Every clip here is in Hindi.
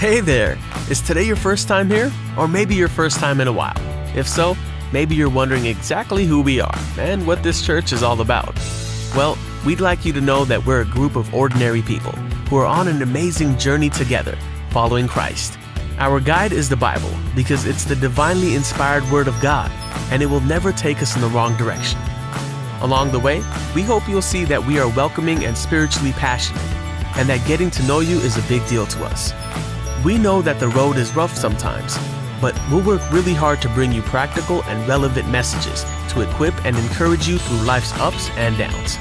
Hey there! Is today your first time here? Or maybe your first time in a while? If so, maybe you're wondering exactly who we are and what this church is all about. Well, we'd like you to know that we're a group of ordinary people who are on an amazing journey together, following Christ. Our guide is the Bible because it's the divinely inspired Word of God, and it will never take us in the wrong direction. Along the way, we hope you'll see that we are welcoming and spiritually passionate, and that getting to know you is a big deal to us. We know that the road is rough sometimes, but we'll work really hard to bring you practical and relevant messages to equip and encourage you through life's ups and downs.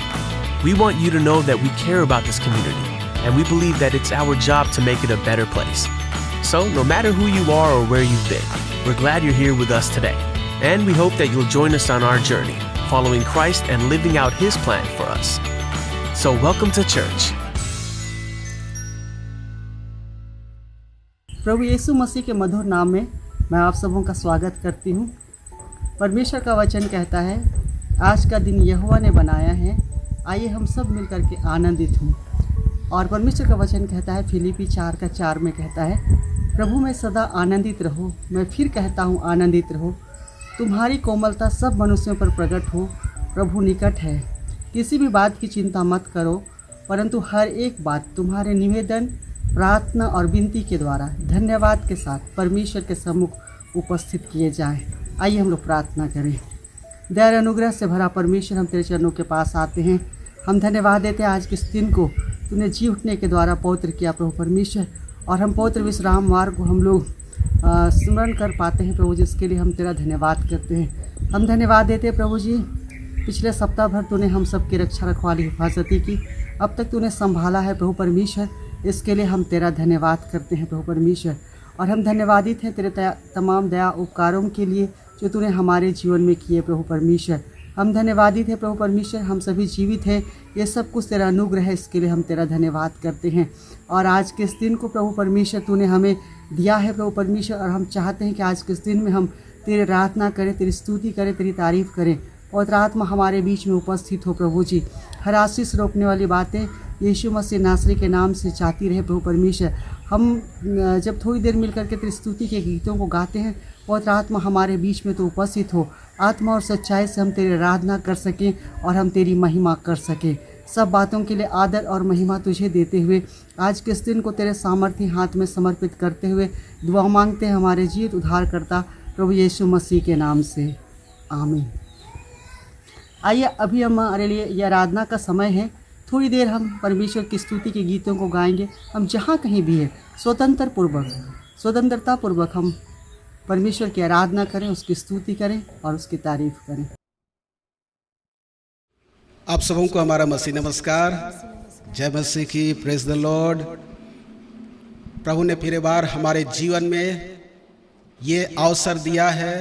We want you to know that we care about this community, and we believe that it's our job to make it a better place. So, no matter who you are or where you've been, we're glad you're here with us today, and we hope that you'll join us on our journey, following Christ and living out His plan for us. So, welcome to church. प्रभु यीशु मसीह के मधुर नाम में मैं आप सबों का स्वागत करती हूँ। परमेश्वर का वचन कहता है, आज का दिन यहोवा ने बनाया है, आइए हम सब मिलकर के आनंदित हों। और परमेश्वर का वचन कहता है, फिलिपी 4:4 में कहता है, प्रभु में सदा आनंदित रहो। मैं फिर कहता हूँ, आनंदित रहो। तुम्हारी कोमलता सब मनुष्यों पर प्रकट हो, प्रभु निकट है। किसी भी बात की चिंता मत करो, परंतु हर एक बात तुम्हारे निवेदन, प्रार्थना और विनती के द्वारा धन्यवाद के साथ परमेश्वर के सम्मुख उपस्थित किए जाएं। आइए हम लोग प्रार्थना करें। दया अनुग्रह से भरा परमेश्वर, हम तेरे चरणों के पास आते हैं। हम धन्यवाद देते हैं आज के इस दिन को तूने जी उठने के द्वारा पवित्र किया प्रभु परमेश्वर, और हम पवित्र विश्राम मार्ग को हम लोग स्मरण कर पाते हैं प्रभु, जिसके लिए हम तेरा धन्यवाद करते हैं। हम धन्यवाद देते हैं प्रभु जी, पिछले सप्ताह भर तूने हम सब की रक्षा रखवाली हिफाजती की, अब तक तूने संभाला है प्रभु परमेश्वर, इसके लिए हम तेरा धन्यवाद करते हैं प्रभु परमेश्वर। और हम धन्यवादित हैं तेरे तमाम दया उपकारों के लिए जो तूने हमारे जीवन में किए प्रभु परमेश्वर। हम धन्यवादित हैं प्रभु परमेश्वर, हम सभी जीवित हैं, ये सब कुछ तेरा अनुग्रह है, इसके लिए हम तेरा धन्यवाद करते हैं। और आज के इस दिन को प्रभु परमेश्वर तूने हमें दिया है प्रभु परमेश्वर, और हम चाहते हैं कि आज के इस दिन में हम तेरी आराधना करें, तेरी स्तुति करें, तेरी तारीफ़ करें। पवित्र आत्मा हमारे बीच में उपस्थित हो प्रभु जी। हर आशीष रोकने वाली बातें यीशु मसीह नासरी के नाम से चाहती रहे प्रभु परमेश्वर। हम जब थोड़ी देर मिलकर के तेरी स्तुति के गीतों को गाते हैं, पवित्र आत्मा हमारे बीच में तो उपस्थित हो, आत्मा और सच्चाई से हम तेरी आराधना कर सकें और हम तेरी महिमा कर सकें। सब बातों के लिए आदर और महिमा तुझे देते हुए आज के इस दिन को तेरे सामर्थ्य हाथ में समर्पित करते हुए दुआ मांगते हैं हमारे जीवित उद्धारकर्ता प्रभु यीशु मसीह के नाम से, आमीन। आइए अभी हमारे लिए यह आराधना का समय है। थोड़ी देर हम परमेश्वर की स्तुति के गीतों को गाएंगे। हम जहाँ कहीं भी हैं स्वतंत्रता पूर्वक हम परमेश्वर की आराधना करें, उसकी स्तुति करें और उसकी तारीफ करें। आप सबों को हमारा मसीह नमस्कार, जय मसीह की, प्रेज द लॉर्ड। प्रभु ने फिर एक बार हमारे जीवन में ये अवसर दिया है,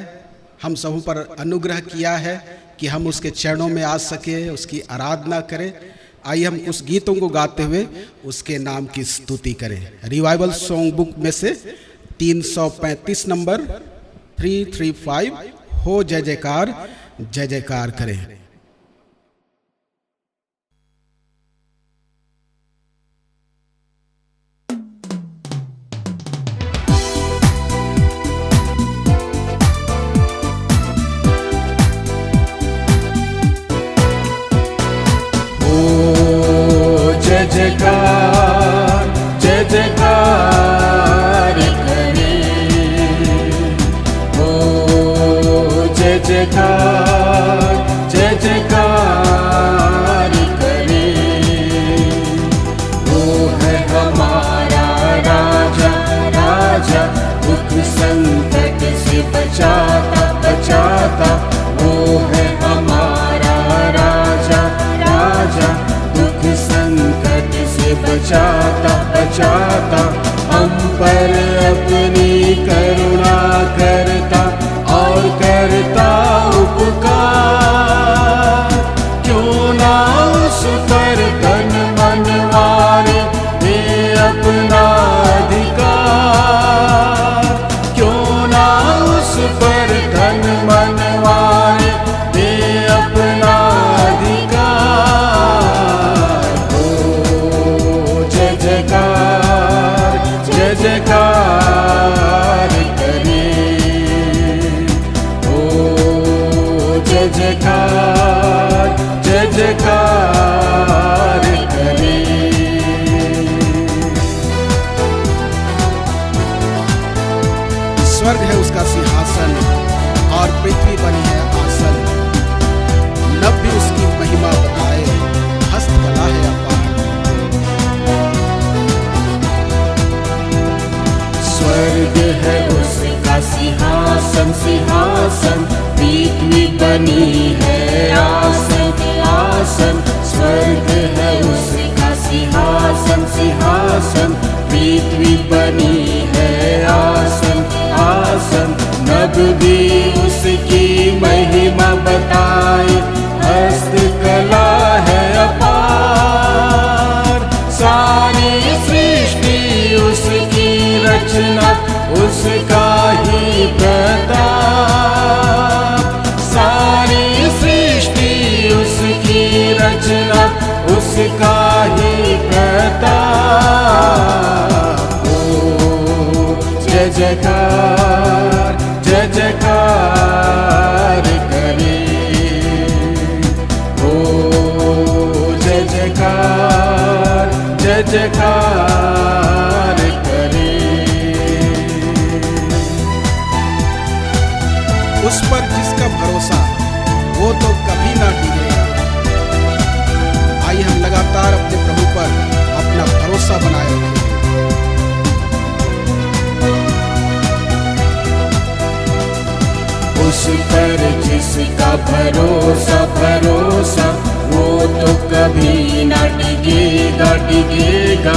हम सबों पर अनुग्रह किया है कि हम उसके चरणों में आ सके, उसकी आराधना करें। आइए हम उस गीतों को गाते हुए उसके नाम की स्तुति करें। रिवाइवल सॉन्ग बुक में से 335 नंबर 335, हो जय जयकार करें। जय जयकार करे, ओ जय जयकार करे। वो है हमारा राजा, राजा दुख संकट से बचाता। वो है हमारा राजा, राजा दुख संकट से बचाता। हम पर अपनी करुणा करता और करता उपकार। क्यों ना उस पर तन मन वारे दे अपना अधिकार। क्यों ना उस पर तन मन वारे दे अपना अधिकार। ओ जय जयकार स्वर्ग है उसका सिंहासन और पृथ्वी बनी है आसन। नभ भी उसकी महिमा बताए, हस्तकला है अपार। स्वर्ग है उसका सिंहासन सिंहासन, पृथ्वी बनी है आसन आसन। स्वर्ग है उसका सिंहासन सिंहासन, पृथ्वी बनी है आसन आसन। नभ भी उसकी महिमा बताए, हस्तकला है अपार। सारी सृष्टि उसकी रचना, उसका ही प्रताप। सारी सृष्टि उसकी रचना, उसका ही प्रताप। ओ जय जयकार जय जयकार करे, ओ जय जयकार जय जयकार करे। उस पर जिसका भरोसा वो तो कभी ना डूबेगा। आइए हम लगातार अपने प्रभु पर अपना भरोसा बनाए रखें। उस पर जिसका भरोसा भरोसा, वो तो कभी ना डिगेगा डिगेगा।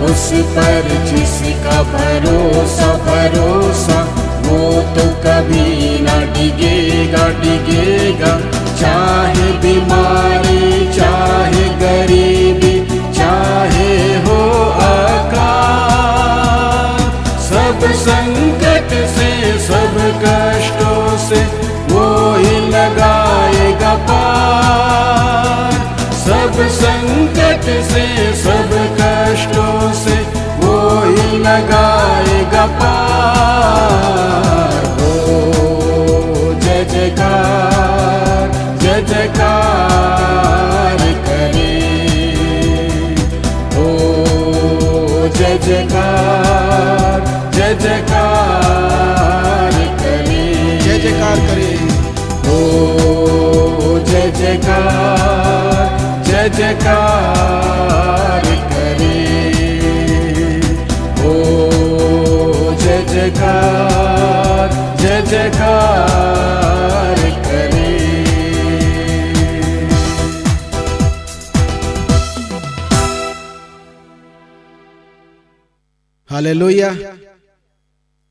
उस पर जिसका भरोसा भरोसा, वो तो कभी ना डिगेगा डिगेगा। चाहे बीमारी चाहे गरीबी चाहे हो अकाल, सब संकट से सब कष्टों से वो ही लगाएगा पार। सब संकट से सब कष्टों से वो ही लगाएगा पार। हो जय जयकार जय जयकार करे, हो जय जयकार जय जयकार करे, जय जयकार करे। हो जय जयकार जय जयकार करे, हो जय जयकार जय जयकार करे। हालेलुया।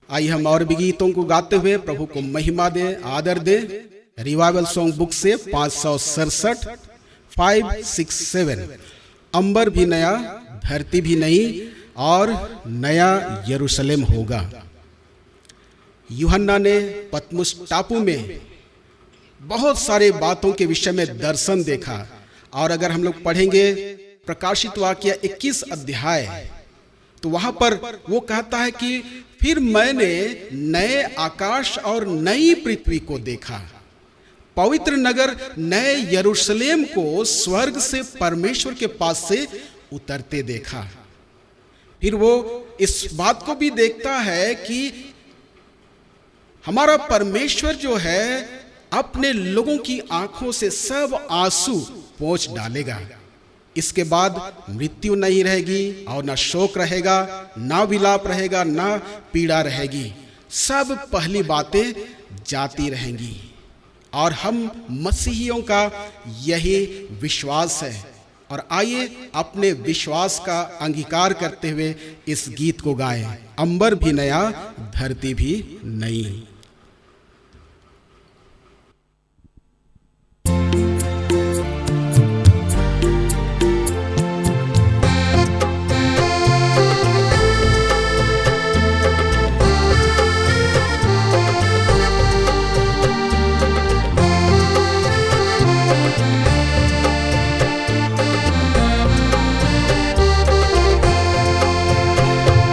आइए हम और भी गीतों को गाते हुए प्रभु को महिमा दे, आदर दे। रिवाइवल सॉन्ग बुक से 567 567। अंबर भी नया धरती भी नई और नया यरूशलेम होगा। यूहन्ना ने पतमुस टापू में बहुत सारे बातों के विषय में दर्शन देखा। और अगर हम लोग पढ़ेंगे प्रकाशित वाक्य 21 अध्याय, तो वहां पर वो कहता है कि फिर मैंने नए आकाश और नई पृथ्वी को देखा, पवित्र नगर नए यरूशलेम को स्वर्ग से परमेश्वर के पास से उतरते देखा। फिर वो इस बात को भी देखता है कि हमारा परमेश्वर जो है अपने लोगों की आंखों से सब आंसू पोंछ डालेगा। इसके बाद मृत्यु नहीं रहेगी और ना शोक रहेगा, ना विलाप रहेगा, ना पीड़ा रहेगी। सब पहली बातें जाती रहेंगी। और हम मसीहियों का यही विश्वास है। और आइए अपने विश्वास का अंगीकार करते हुए इस गीत को गाएं। अंबर भी नया धरती भी नई।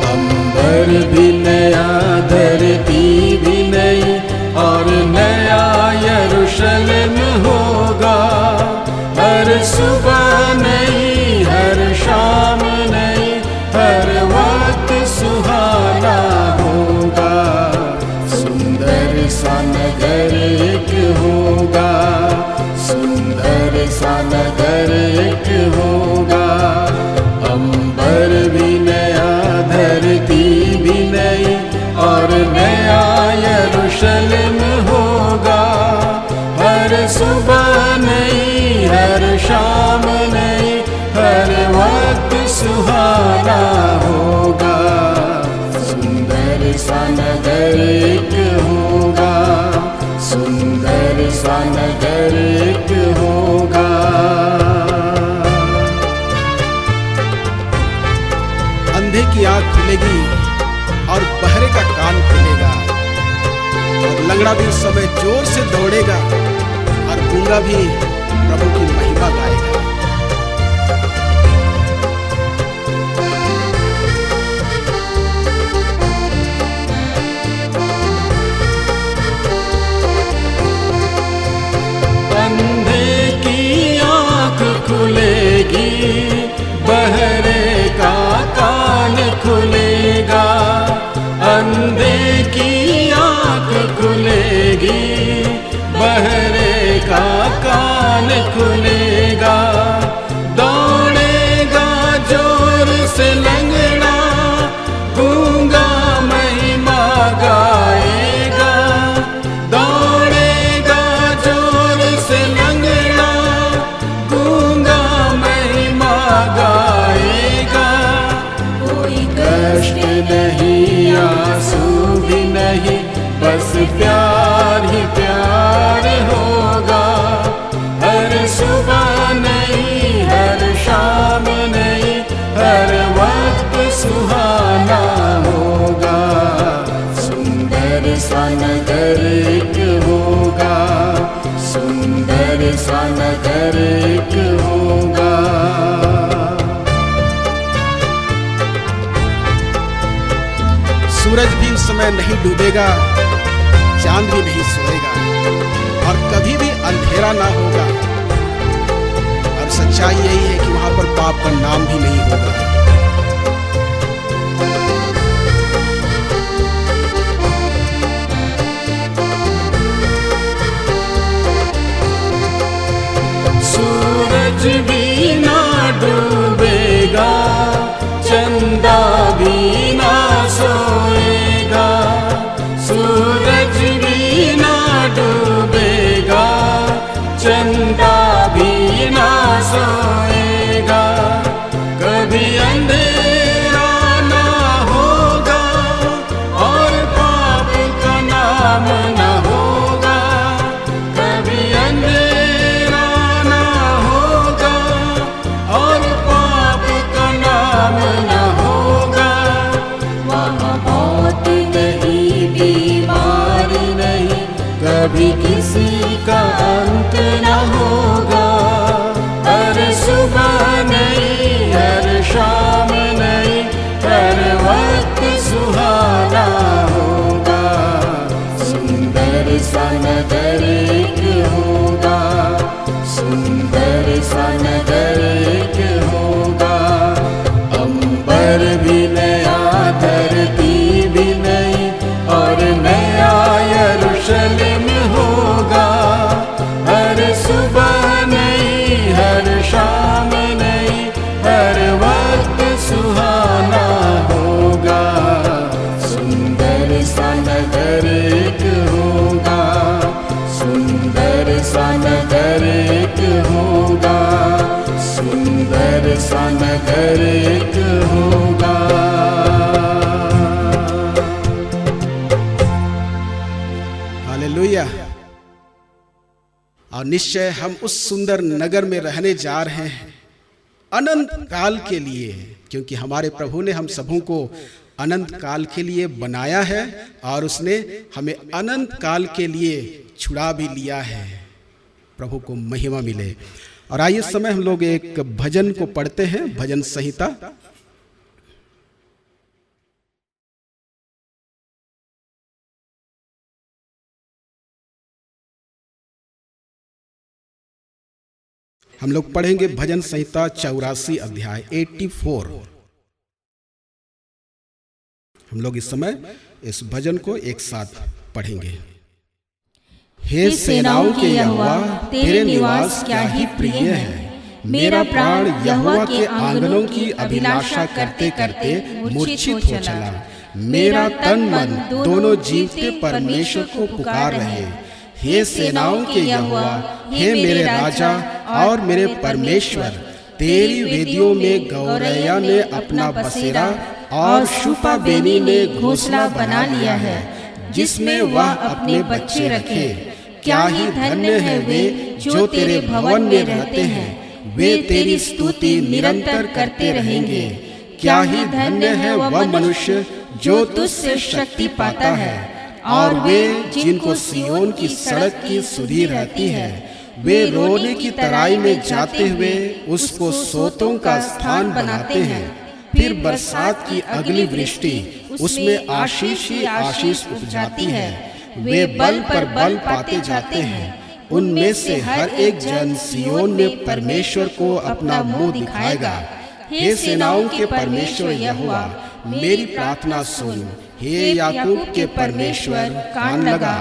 अंबर भी नया धरती भी नई और नया यरूशलेम होगा। हर सुबह नई हर शाम नई, हर वक्त सुहाना होगा। सा नगर एक होगा। अंधे की आंख खुलेगी और बहरे का कान खुलेगा, और लंगड़ा भी उस समय जोर से दौड़ेगा, और गूंगा भी प्रभु की महिमा गाएगा। अंधे की आंख खुलेगी, बहरे का कान खुलेगा। अंधे की आंख खुलेगी, बहरे का कान खुलेगा। दौड़ेगा जोर से लंगड़ा, गूंगा महिमा गाएगा। दौड़ेगा जोर से लंगड़ा, गूंगा महिमा गाएगा। कोई कष्ट नहीं, आंसू भी नहीं, बस प्यार ही प्यार होगा। हर सुबह नहीं, हर शाम नहीं, हर वक्त सुहाना होगा। सुंदर सा नगर एक होगा, सुंदर सा नगर एक होगा। सूरज भी उस समय नहीं डूबेगा, चांद भी नहीं सोएगा, और कभी भी अंधेरा ना होगा। और सच्चाई यही है कि वहां पर पाप का नाम भी नहीं होगा। सूरज भी ना डूबेगा, चंदा भी ना सोएगा। सूरज भी ना डूबेगा, चंदा भी ना सोएगा। कभी अंधेरा ना होगा, और पाप का नाम ना होगा। कभी अंधेरा ना होगा, और पाप का नाम ना होगा। वहाँ मौत नहीं, बीमारी नहीं, कभी किसी का अंत न होगा। हर सुबह नहीं, हर शाम नहीं, हर वक्त सुहाना होगा। सुंदर सा नगर एक होगा, सुंदर सा नगर एक होगा। अंबर भी नया, धरती भी नई, और नया यरूशलेम होगा। हर सुबह नहीं, हर शाम नहीं, हर वक्त सुहाना होगा। सुंदर सा नगर एक होगा, सुंदर सा नगर एक होगा, सुंदर सा नगर एक होगा। हालेलुया। और निश्चय हम उस सुंदर नगर में रहने जा रहे हैं अनंत काल के लिए, क्योंकि हमारे प्रभु ने हम सबों को अनंत काल के लिए बनाया है, और उसने हमें अनंत काल के लिए छुड़ा भी लिया है। प्रभु को महिमा मिले। और आइए इस समय हम लोग एक भजन को पढ़ते हैं, भजन संहिता। हम लोग पढ़ेंगे भजन संहिता 84 अध्याय 84। हम लोग इस समय इस भजन को एक साथ पढ़ेंगे। हे सेनाओं के यहोवा, तेरे निवास क्या ही प्रिय है। मेरा प्राण यहोवा के आंगनों की अभिलाषा करते करते मूर्छित हो चला। मेरा तन मन दोनों जीवते परमेश्वर को पुकार रहे। हे सेनाओं के यहोवा, हे मेरे राजा और मेरे परमेश्वर, तेरी वेदियों में गौरैया ने अपना बसेरा और शूपा बेनी ने घोंसला बना लिया है, जिसमें वह अपने बच्चे रखे। क्या ही धन्य है वे जो तेरे भवन में रहते हैं, वे तेरी स्तुति निरंतर करते रहेंगे। क्या ही धन्य है वह मनुष्य जो तुझसे शक्ति पाता है, और वे जिनको सियोन की सड़क की सुधि रहती है। वे रोने की तराई में जाते हुए उसको सोतों का स्थान बनाते हैं। फिर बरसात की अगली वृष्टि उसमें आशीष ही आशीष उपजाती है। वे बल पर बल पाते जाते हैं। उनमें से हर एक जन सियोन में परमेश्वर को अपना मुंह दिखाएगा। हे सेनाओं के परमेश्वर यहोवा, मेरी प्रार्थना सुन। हे याकूब के परमेश्वर, कान लगा।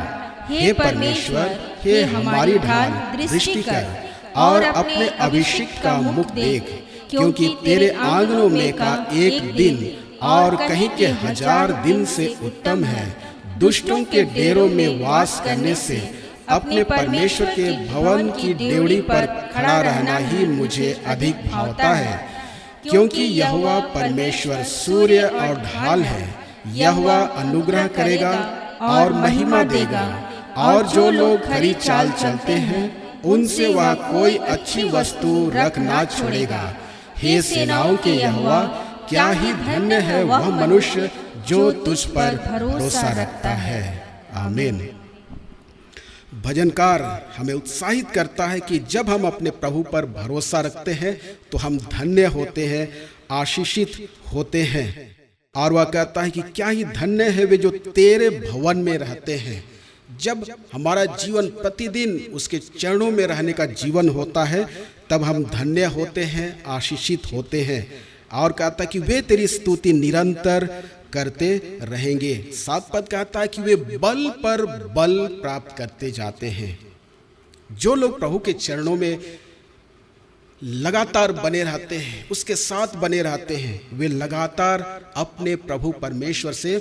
हे परमेश्वर, हे हमारी ढाल, दृष्टि कर और अपने अभिषिक्त का मुख देख, क्योंकि तेरे आंगनों में का एक दिन और कहीं के 1000 दिन से उत्तम है। दुष्टों के डेरों में वास करने से अपने परमेश्वर के भवन की डेवढ़ी पर खड़ा रहना ही मुझे अधिक भावता है। क्योंकि यहोवा परमेश्वर सूर्य और ढाल है। यहोवा अनुग्रह करेगा और महिमा देगा, और जो लोग खरी चाल चलते हैं उनसे वह कोई अच्छी वस्तु रख ना छोड़ेगा। हे सेनाओं के यहोवा, क्या ही धन्य है वह मनुष्य जो तुझ पर भरोसा रखता है। आमीन। भजनकार हमें उत्साहित करता है कि जब हम अपने प्रभु पर भरोसा रखते हैं तो हम धन्य होते हैं, आशीषित होते हैं। और वह कहता है कि क्या ही धन्य है वे जो तेरे भवन में रहते हैं। जब हमारा जीवन प्रतिदिन उसके चरणों में रहने का जीवन होता है तब हम धन्य होते हैं, आशीषित होते हैं। और कहता है कि वे तेरी स्तुति निरंतर करते रहेंगे। 7 पद कहता है कि वे बल पर बल प्राप्त करते जाते हैं। जो लोग प्रभु के चरणों में लगातार बने रहते हैं, उसके साथ बने रहते हैं, वे लगातार अपने प्रभु परमेश्वर से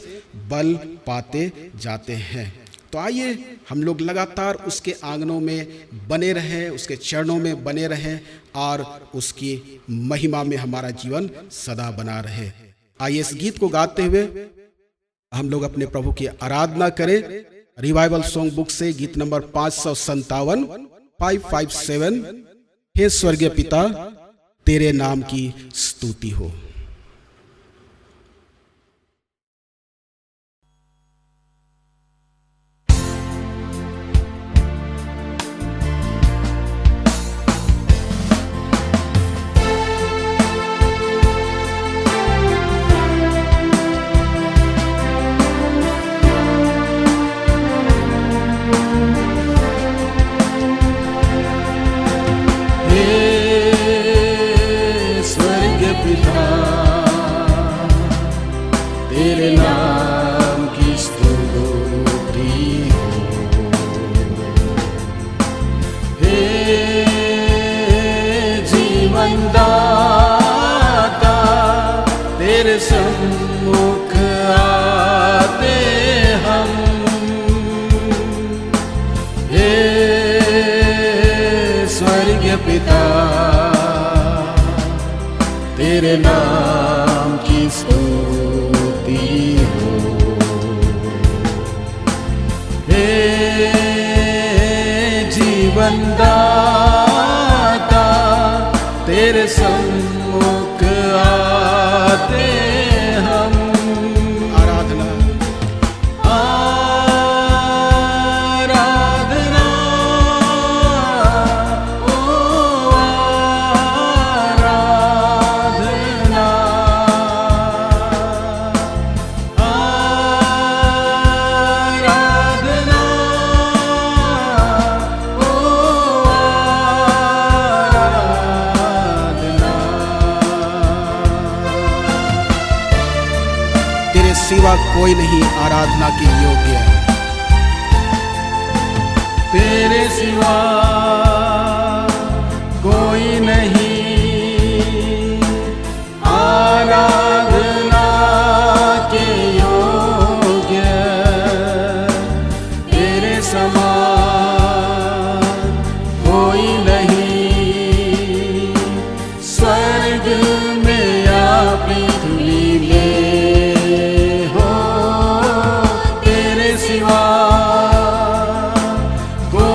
बल पाते जाते हैं। तो आइए हम लोग लगातार उसके आंगनों में बने रहें, उसके चरणों में बने रहें और उसकी महिमा में हमारा जीवन सदा बना रहे। आइए इस गीत को गाते हुए हम लोग अपने प्रभु की आराधना करें। रिवाइवल सॉन्ग बुक से गीत नंबर 557 557। हे स्वर्गीय पिता, तेरे नाम की स्तुति हो। तेरे नाम की स्तुति हो। हे जीवन दाता, तेरे सम्मुख आते हम। हे स्वर्गीय पिता, तेरे नाम की स्तुति हो। हे जीवन दाता, तेरे सम्मुख आते हम। आराधना आराधना ओ आराधना आराधना ओ आराधना। तेरे सिवा कोई नहीं आराधना के योग्य। तेरे सिवा कोई नहीं आराधना के योग्य। तेरे समान कोई नहीं स्वर्ग में या पृथ्वी में हो। तेरे सिवा कोई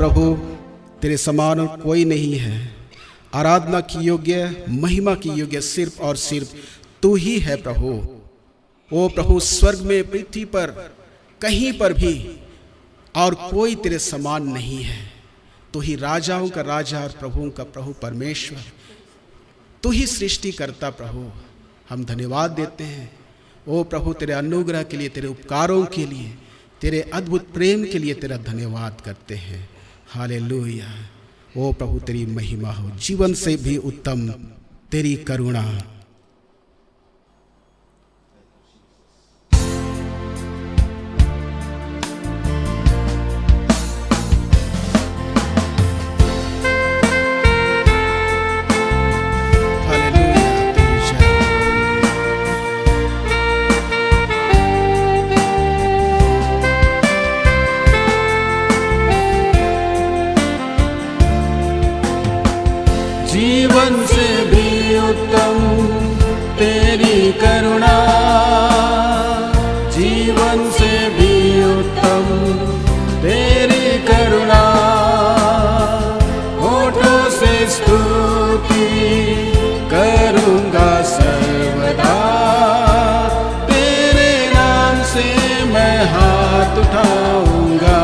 प्रभु, तेरे समान कोई नहीं है। आराधना की योग्य, महिमा की योग्य सिर्फ और सिर्फ तू ही है प्रभु। ओ प्रभु, स्वर्ग में, पृथ्वी पर, कहीं पर भी और कोई तेरे समान नहीं है। तू ही राजाओं का राजा और प्रभुओं का प्रभु परमेश्वर, तू ही सृष्टि करता प्रभु। हम धन्यवाद देते हैं ओ प्रभु, तेरे अनुग्रह के लिए, तेरे उपकारों के लिए, तेरे अद्भुत प्रेम के लिए तेरा धन्यवाद करते हैं। हालेलुया। ओ प्रभु, तेरी महिमा हो। जीवन से भी उत्तम तेरी करुणा। जीवन से भी उत्तम तेरी करुणा, जीवन से भी उत्तम तेरी करुणा। होठों से स्तुति करूँगा सर्वदा, तेरे नाम से मैं हाथ उठाऊँगा,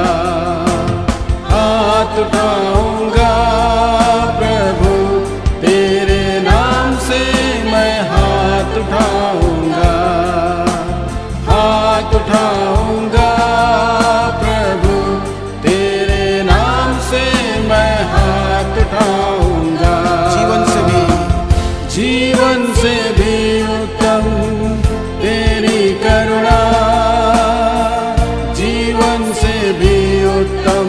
हाथ उठाऊँगा प्रभु, तेरे नाम से मैं हाथ उठाऊँगा, हाथ उठाऊँगा प्रभु, तेरे नाम से मैं हाथ उठाऊँगा। जीवन से भी उत्तम तेरी करुणा, जीवन से भी उत्तम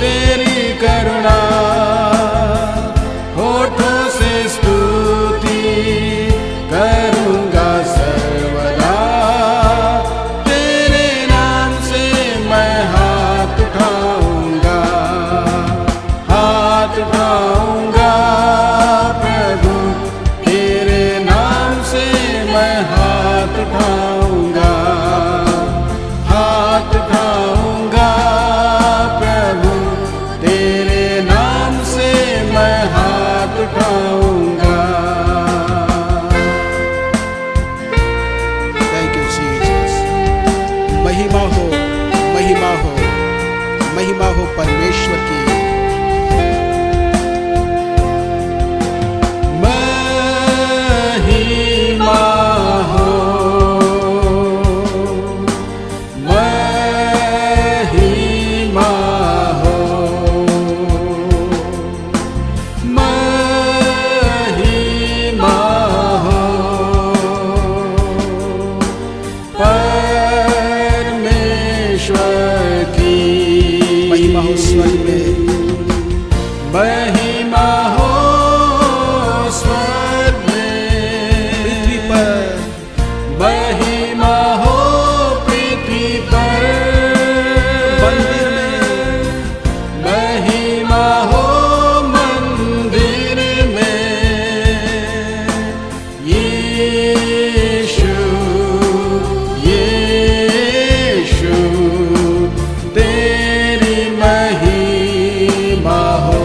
तेरी करुणा। होठों से स्तुति करूँगा सर्वदा, तेरे नाम से मैं हाथ उठाऊँगा, हाथ उठाऊँगा प्रभु, तेरे नाम से मैं हाथ उठाऊँगा, हाथ उठाऊँगा प्रभु, तेरे नाम से मैं हाथ उठाऊँगा। Thank you Jesus. महिमा हो, महिमा हो, महिमा हो परमेश्वर की। महिमा हो, महिमा हो, महिमा हो परमेश्वर की। महिमा हो स्वर्ग में, महिमा हो स्वर्ग में, पृथ्वी पर, महिमा हो पृथ्वी पर, मंदिर में, महिमा हो मंदिर में। यीशु यीशु तेरी महिमा हो,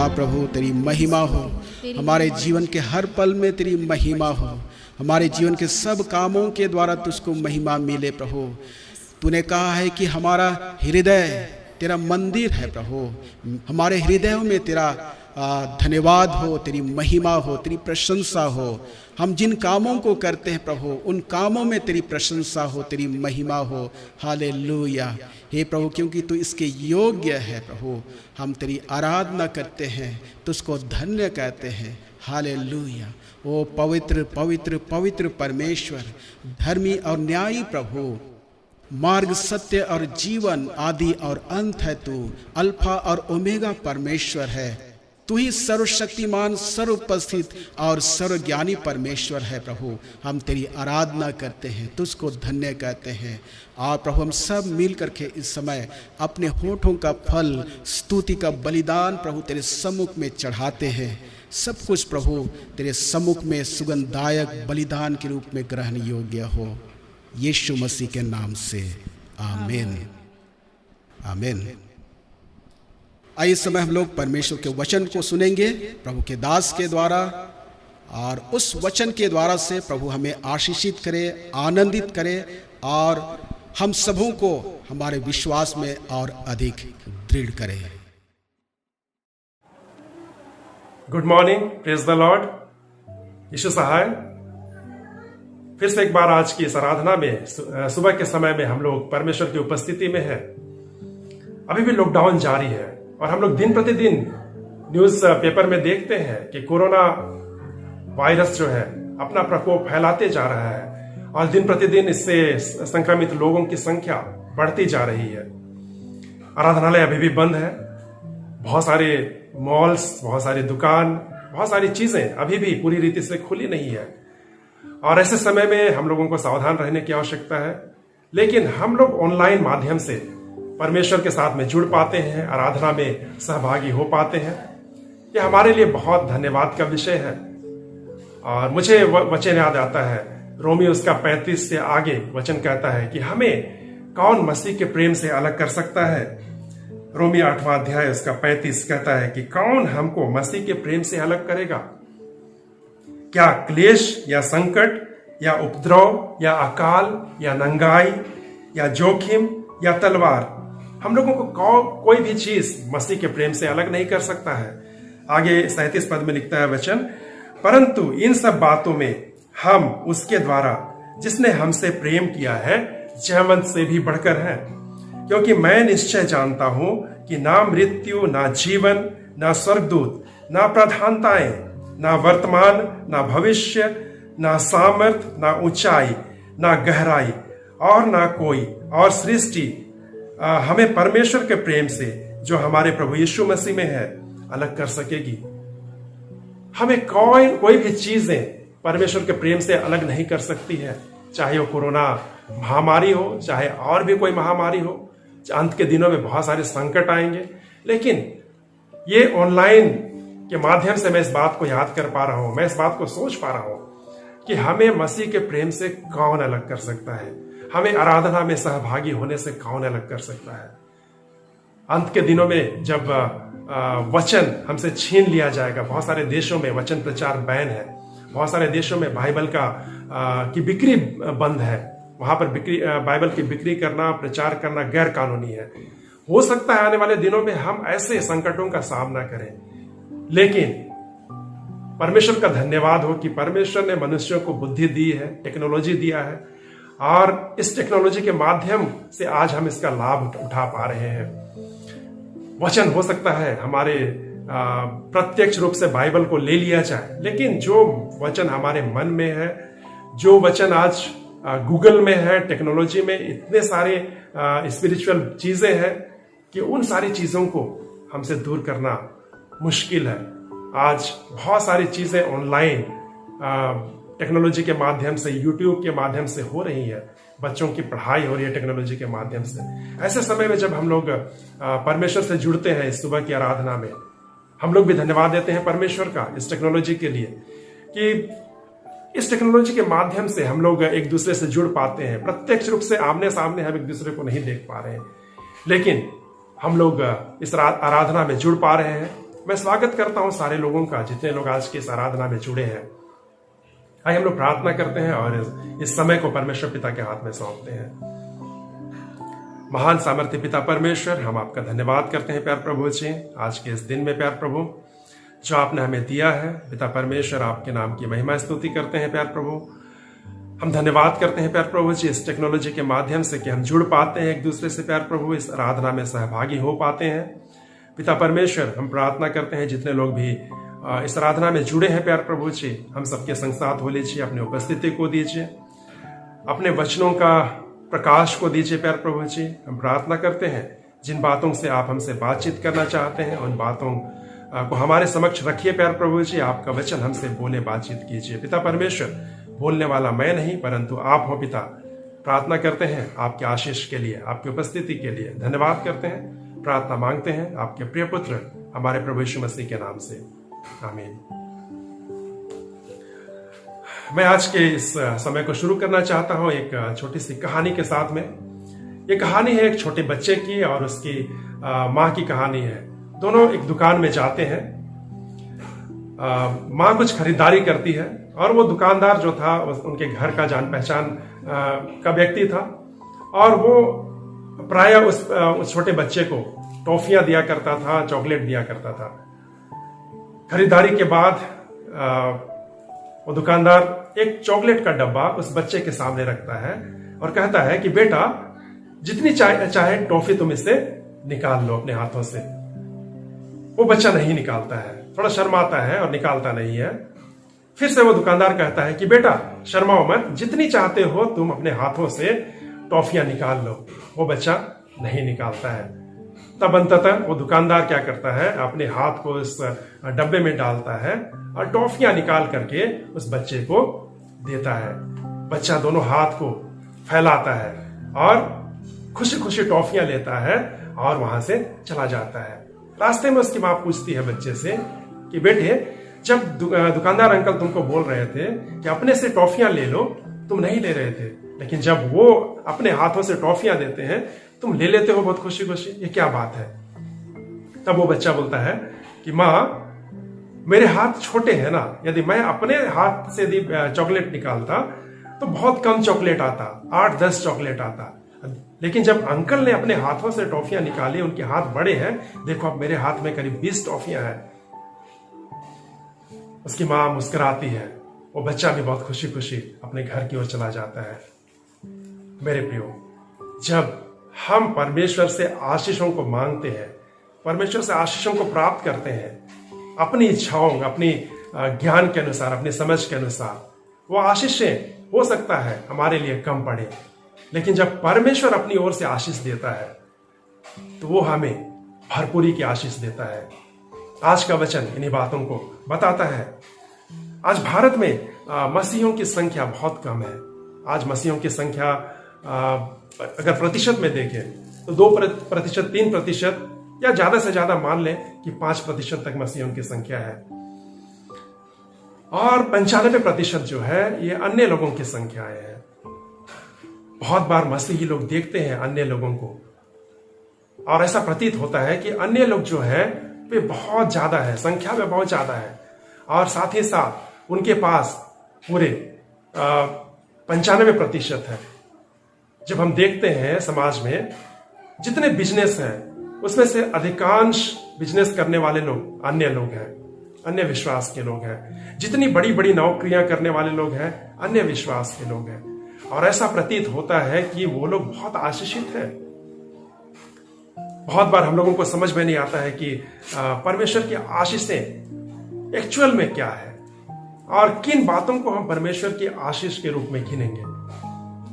हाँ प्रभु, तेरी महिमा हो, हमारे जीवन के हर पल में तेरी महिमा हो, हमारे जीवन के सब कामों के द्वारा तुझको महिमा मिले प्रभु। तूने कहा है कि हमारा हृदय तेरा मंदिर है प्रभु, हमारे हृदयों में तेरा धन्यवाद हो, तेरी महिमा हो, तेरी प्रशंसा हो। हम जिन कामों को करते हैं प्रभु, उन कामों में तेरी प्रशंसा हो, तेरी महिमा हो। हालेलुया। हे प्रभु, क्योंकि तू इसके योग्य है प्रभु, हम तेरी आराधना करते हैं, तुझको धन्य कहते हैं। हालेलुया। ओ पवित्र पवित्र पवित्र परमेश्वर, धर्मी और न्यायी प्रभु, मार्ग, सत्य और जीवन, आदि और अंत है तू, अल्फा और ओमेगा परमेश्वर है। तू ही सर्वशक्तिमान, सर्वोपस्थित और सर्वज्ञानी परमेश्वर है प्रभु। हम तेरी आराधना करते हैं, तुझको धन्य कहते हैं। और प्रभु, हम सब मिल करके इस समय अपने होठों का फल, स्तुति का बलिदान प्रभु तेरे सम्मुख में चढ़ाते हैं। सब कुछ प्रभु तेरे सम्मुख में सुगंधदायक बलिदान के रूप में ग्रहण योग्य हो, यीशु मसीह के नाम से आमीन। आमीन। आइए इस समय हम लोग परमेश्वर के वचन को सुनेंगे प्रभु के दास के द्वारा, और उस वचन के द्वारा से प्रभु हमें आशीषित करे, आनंदित करे, और हम सबों को हमारे विश्वास में और अधिक दृढ़ करे। Good morning, praise the Lord. Yeshu सहाय। फिर से एक बार आज की इस आराधना में सुबह के समय में हम लोग परमेश्वर की उपस्थिति में हैं। अभी भी लॉकडाउन जारी है और हम लोग दिन प्रतिदिन न्यूज पेपर में देखते हैं कि कोरोना वायरस जो है अपना प्रकोप फैलाते जा रहा है और दिन प्रतिदिन इससे संक्रमित लोगों की संख्या बढ़ती जा रही है। आराधनालय अभी भी बंद है, बहुत सारे मॉल्स, बहुत सारी दुकान, बहुत सारी चीजें अभी भी पूरी रीति से खुली नहीं है। और ऐसे समय में हम लोगों को सावधान रहने की आवश्यकता है, लेकिन हम लोग ऑनलाइन माध्यम से परमेश्वर के साथ में जुड़ पाते हैं, आराधना में सहभागी हो पाते हैं। ये हमारे लिए बहुत धन्यवाद का विषय है। और मुझे वचन याद आता है, रोमी उसका 35 से आगे वचन कहता है कि हमें कौन मसीह के प्रेम से अलग कर सकता है। रोमी 8वां अध्याय उसका 35 कहता है कि कौन हमको मसीह के प्रेम से अलग करेगा? क्या क्लेश या संकट या उपद्रव या अकाल या नंगाई या जोखिम या तलवार? हम लोगों को कोई भी चीज मसीह के प्रेम से अलग नहीं कर सकता है। आगे 37 पद में लिखता है वचन, परंतु इन सब बातों में हम उसके द्वारा जिसने हमसे प्रेम किया है जयवंत से भी बढ़कर हैं। क्योंकि मैं निश्चय जानता हूं कि ना मृत्यु, ना जीवन, ना स्वर्गदूत, ना प्रधानताएं, ना वर्तमान, ना भविष्य, ना सामर्थ, ना ऊंचाई, ना गहराई और ना कोई और सृष्टि हमें परमेश्वर के प्रेम से जो हमारे प्रभु यीशु मसीह में है अलग कर सकेगी। हमें कोई भी चीजें परमेश्वर के प्रेम से अलग नहीं कर सकती है, चाहे वो कोरोना महामारी हो, चाहे और भी कोई महामारी हो। अंत के दिनों में बहुत सारे संकट आएंगे, लेकिन ये ऑनलाइन के माध्यम से मैं इस बात को याद कर पा रहा हूं, मैं इस बात को सोच पा रहा हूं कि हमें मसीह के प्रेम से कौन अलग कर सकता है, हमें आराधना में सहभागी होने से कौन अलग कर सकता है। अंत के दिनों में जब वचन हमसे छीन लिया जाएगा, बहुत सारे देशों में वचन प्रचार बैन है, बहुत सारे देशों में बाइबल की बिक्री बंद है, वहां पर बाइबल की बिक्री करना, प्रचार करना गैर कानूनी है। हो सकता है आने वाले दिनों में हम ऐसे संकटों का सामना करें, लेकिन परमेश्वर का धन्यवाद हो कि परमेश्वर ने मनुष्यों को बुद्धि दी है, टेक्नोलॉजी दिया है, और इस टेक्नोलॉजी के माध्यम से आज हम इसका लाभ उठा पा रहे हैं। वचन हो सकता है हमारे प्रत्यक्ष रूप से बाइबल को ले लिया जाए, लेकिन जो वचन हमारे मन में है, जो वचन आज गूगल में है, टेक्नोलॉजी में इतने सारे स्पिरिचुअल चीजें हैं कि उन सारी चीजों को हमसे दूर करना मुश्किल है। आज बहुत सारी चीजें ऑनलाइन टेक्नोलॉजी के माध्यम से, यूट्यूब के माध्यम से हो रही है, बच्चों की पढ़ाई हो रही है टेक्नोलॉजी के माध्यम से। ऐसे समय में जब हम लोग परमेश्वर से जुड़ते हैं इस सुबह की आराधना में, हम लोग भी धन्यवाद देते हैं परमेश्वर का इस टेक्नोलॉजी के लिए कि इस टेक्नोलॉजी के माध्यम से हम लोग एक दूसरे से जुड़ पाते हैं। प्रत्यक्ष रूप से आमने सामने हम एक दूसरे को नहीं देख पा रहे हैं, लेकिन हम लोग इस आराधना में जुड़ पा रहे हैं मैं स्वागत करता हूं सारे लोगों का, जितने लोग आज की इस आराधना में जुड़े हैं। आइए हम लोग प्रार्थना करते हैं और इस समय को परमेश्वर पिता के हाथ में सौंपते हैं। महान सामर्थ्य पिता परमेश्वर, हम आपका धन्यवाद करते हैं प्यार प्रभु जी, आज के इस दिन में प्यार प्रभु जो आपने हमें दिया है। पिता परमेश्वर, आपके नाम की महिमा स्तुति करते हैं प्यार प्रभु। हम धन्यवाद करते हैं प्यार प्रभु जी इस टेक्नोलॉजी के माध्यम से कि हम जुड़ पाते हैं एक दूसरे से प्यार प्रभु, इस आराधना में सहभागी हो पाते हैं। पिता परमेश्वर, हम प्रार्थना करते हैं जितने लोग भी इस आराधना में जुड़े हैं प्यार प्रभु जी, हम सबके संग साथ हो लीजिए, अपनी उपस्थिति को दीजिए, अपने वचनों का प्रकाश को दीजिए प्यार प्रभु जी। हम प्रार्थना करते हैं जिन बातों से आप हमसे बातचीत करना चाहते हैं उन बातों को हमारे समक्ष रखिए प्यार प्रभु जी। आपका वचन हमसे बोले, बातचीत कीजिए पिता परमेश्वर। बोलने वाला मैं नहीं परंतु आप हो पिता। प्रार्थना करते हैं आपके आशीष के लिए, आपकी उपस्थिति के लिए धन्यवाद करते हैं। प्रार्थना मांगते हैं आपके प्रिय पुत्र हमारे प्रभु यीशु मसीह के नाम से, आमीन। मैं आज के इस समय को शुरू करना चाहता हूं एक छोटी सी कहानी के साथ में। ये कहानी है एक छोटे बच्चे की और उसकी माँ की कहानी है। दोनों एक दुकान में जाते हैं। माँ कुछ खरीदारी करती है और वो दुकानदार जो था उनके घर का जान पहचान का व्यक्ति था और वो प्राय उस छोटे बच्चे को टॉफियां दिया करता था, चॉकलेट दिया करता था। खरीदारी के बाद वो दुकानदार एक चॉकलेट का डब्बा उस बच्चे के सामने रखता है और कहता है कि बेटा जितनी चाहे टॉफी तुम इससे निकाल लो अपने हाथों से। वो बच्चा नहीं निकालता है, थोड़ा शर्माता है और निकालता नहीं है। फिर से वो दुकानदार कहता है कि बेटा शर्माओ मत, जितनी चाहते हो तुम अपने हाथों से टॉफियां निकाल लो। वो बच्चा नहीं निकालता है। तब अंततः वो दुकानदार क्या करता है, अपने हाथ को इस डब्बे में डालता है और टॉफियां निकाल करके उस बच्चे को देता है। बच्चा दोनों हाथ को फैलाता है और खुशी खुशी टॉफियां लेता है और वहां से चला जाता है। रास्ते में उसकी मां पूछती है बच्चे से कि बेटे जब दुकानदार अंकल तुमको बोल रहे थे कि अपने से टॉफियां ले लो, तुम नहीं ले रहे थे, लेकिन जब वो अपने हाथों से टॉफियां देते हैं तुम ले लेते हो बहुत खुशी खुशी, ये क्या बात है? तब वो बच्चा बोलता है कि माँ मेरे हाथ छोटे हैं ना, यदि मैं अपने हाथ से यदि चॉकलेट निकालता तो बहुत कम चॉकलेट आता, 8-10 चॉकलेट आता, लेकिन जब अंकल ने अपने हाथों से टॉफियां निकाली, उनके हाथ बड़े हैं, देखो अब मेरे हाथ में करीब 20 टॉफियां हैं। उसकी मां मुस्कुराती है। वो बच्चा भी बहुत खुशी खुशी अपने घर की ओर चला जाता है। मेरे प्रियो, जब हम परमेश्वर से आशीषों को मांगते हैं, परमेश्वर से आशीषों को प्राप्त करते हैं अपनी इच्छाओं, अपनी ज्ञान के अनुसार, अपनी समझ के अनुसार, वो आशीषें हो सकता है हमारे लिए कम पड़े, लेकिन जब परमेश्वर अपनी ओर से आशीष देता है तो वो हमें भरपूरी की आशीष देता है। आज का वचन इन्हीं बातों को बताता है। आज भारत में मसीहियों की संख्या बहुत कम है। आज मसीहियों की संख्या अगर प्रतिशत में देखें तो 2%, 3% या ज्यादा से ज्यादा मान लें कि 5% तक मसीहियों की संख्या है और 95% जो है ये अन्य लोगों की संख्याएं हैं। बहुत बार मसीही लोग देखते हैं अन्य लोगों को और ऐसा प्रतीत होता है कि अन्य लोग जो है वे बहुत ज्यादा है, संख्या में बहुत ज्यादा है और साथ ही साथ उनके पास पूरे 95% है। जब हम देखते हैं समाज में जितने बिजनेस हैं उसमें से अधिकांश बिजनेस करने वाले लोग अन्य लोग हैं, अन्य विश्वास के लोग हैं। जितनी बड़ी बड़ी नौकरियां करने वाले लोग हैं अन्य विश्वास के लोग हैं और ऐसा प्रतीत होता है कि वो लोग बहुत आशीषित हैं। बहुत बार हम लोगों को समझ में नहीं आता है कि परमेश्वर की आशीषें एक्चुअल में क्या है और किन बातों को हम परमेश्वर की आशीष के रूप में गिनेंगे।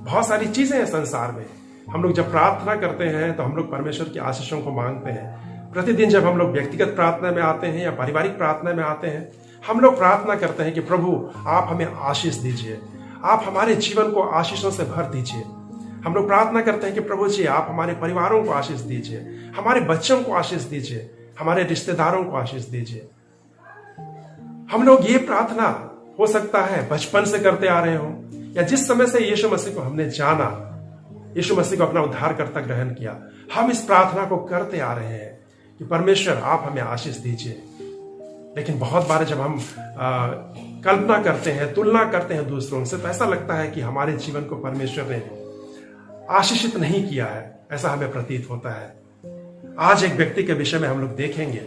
बहुत सारी चीजें हैं संसार में। हम लोग जब प्रार्थना करते हैं तो हम लोग परमेश्वर की आशीषों को मांगते हैं। प्रतिदिन जब हम लोग व्यक्तिगत प्रार्थना में आते हैं या पारिवारिक प्रार्थना में आते हैं, हम लोग प्रार्थना करते हैं कि प्रभु आप हमें आशीष दीजिए, आप हमारे जीवन को आशीषों से भर दीजिए। हम लोग प्रार्थना करते हैं कि प्रभु जी आप हमारे परिवारों को आशीष दीजिए, हमारे बच्चों को आशीष दीजिए, हमारे रिश्तेदारों को आशीष दीजिए। हम लोग ये प्रार्थना हो सकता है बचपन से करते आ रहे हो या जिस समय से यीशु मसीह को हमने जाना, यीशु मसीह को अपना उद्धारकर्ता ग्रहण किया, हम इस प्रार्थना को करते आ रहे हैं कि परमेश्वर आप हमें आशीष दीजिए, लेकिन बहुत बार जब हम कल्पना करते हैं, तुलना करते हैं दूसरों से, तो ऐसा लगता है कि हमारे जीवन को परमेश्वर ने आशीषित नहीं किया है, ऐसा हमें प्रतीत होता है। आज एक व्यक्ति के विषय में हम लोग देखेंगे,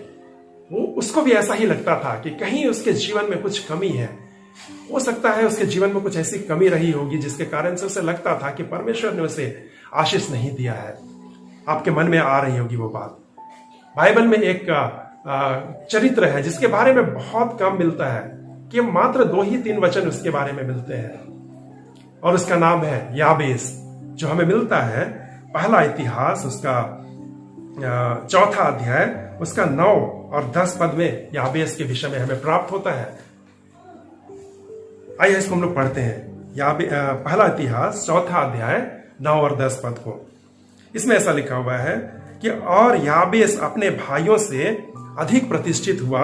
उसको भी ऐसा ही लगता था कि कहीं उसके जीवन में कुछ कमी है। हो सकता है उसके जीवन में कुछ ऐसी कमी रही होगी जिसके कारण से उसे लगता था कि परमेश्वर ने उसे आशीष नहीं दिया है। आपके मन में आ रही होगी वो बात। बाइबल में एक चरित्र है जिसके बारे में बहुत कम मिलता है, कि मात्र 2 ही 3 वचन उसके बारे में मिलते हैं, और उसका नाम है याबेस, जो हमें मिलता है पहला इतिहास उसका 4 अध्याय उसका 9 और 10 पद में याबेस के विषय में हमें प्राप्त होता है। आइए इसको हम लोग पढ़ते हैं। पहला इतिहास 4 अध्याय 9 और 10 पद को। इसमें ऐसा लिखा हुआ है कि और याबेस अपने भाइयों से अधिक प्रतिष्ठित हुआ,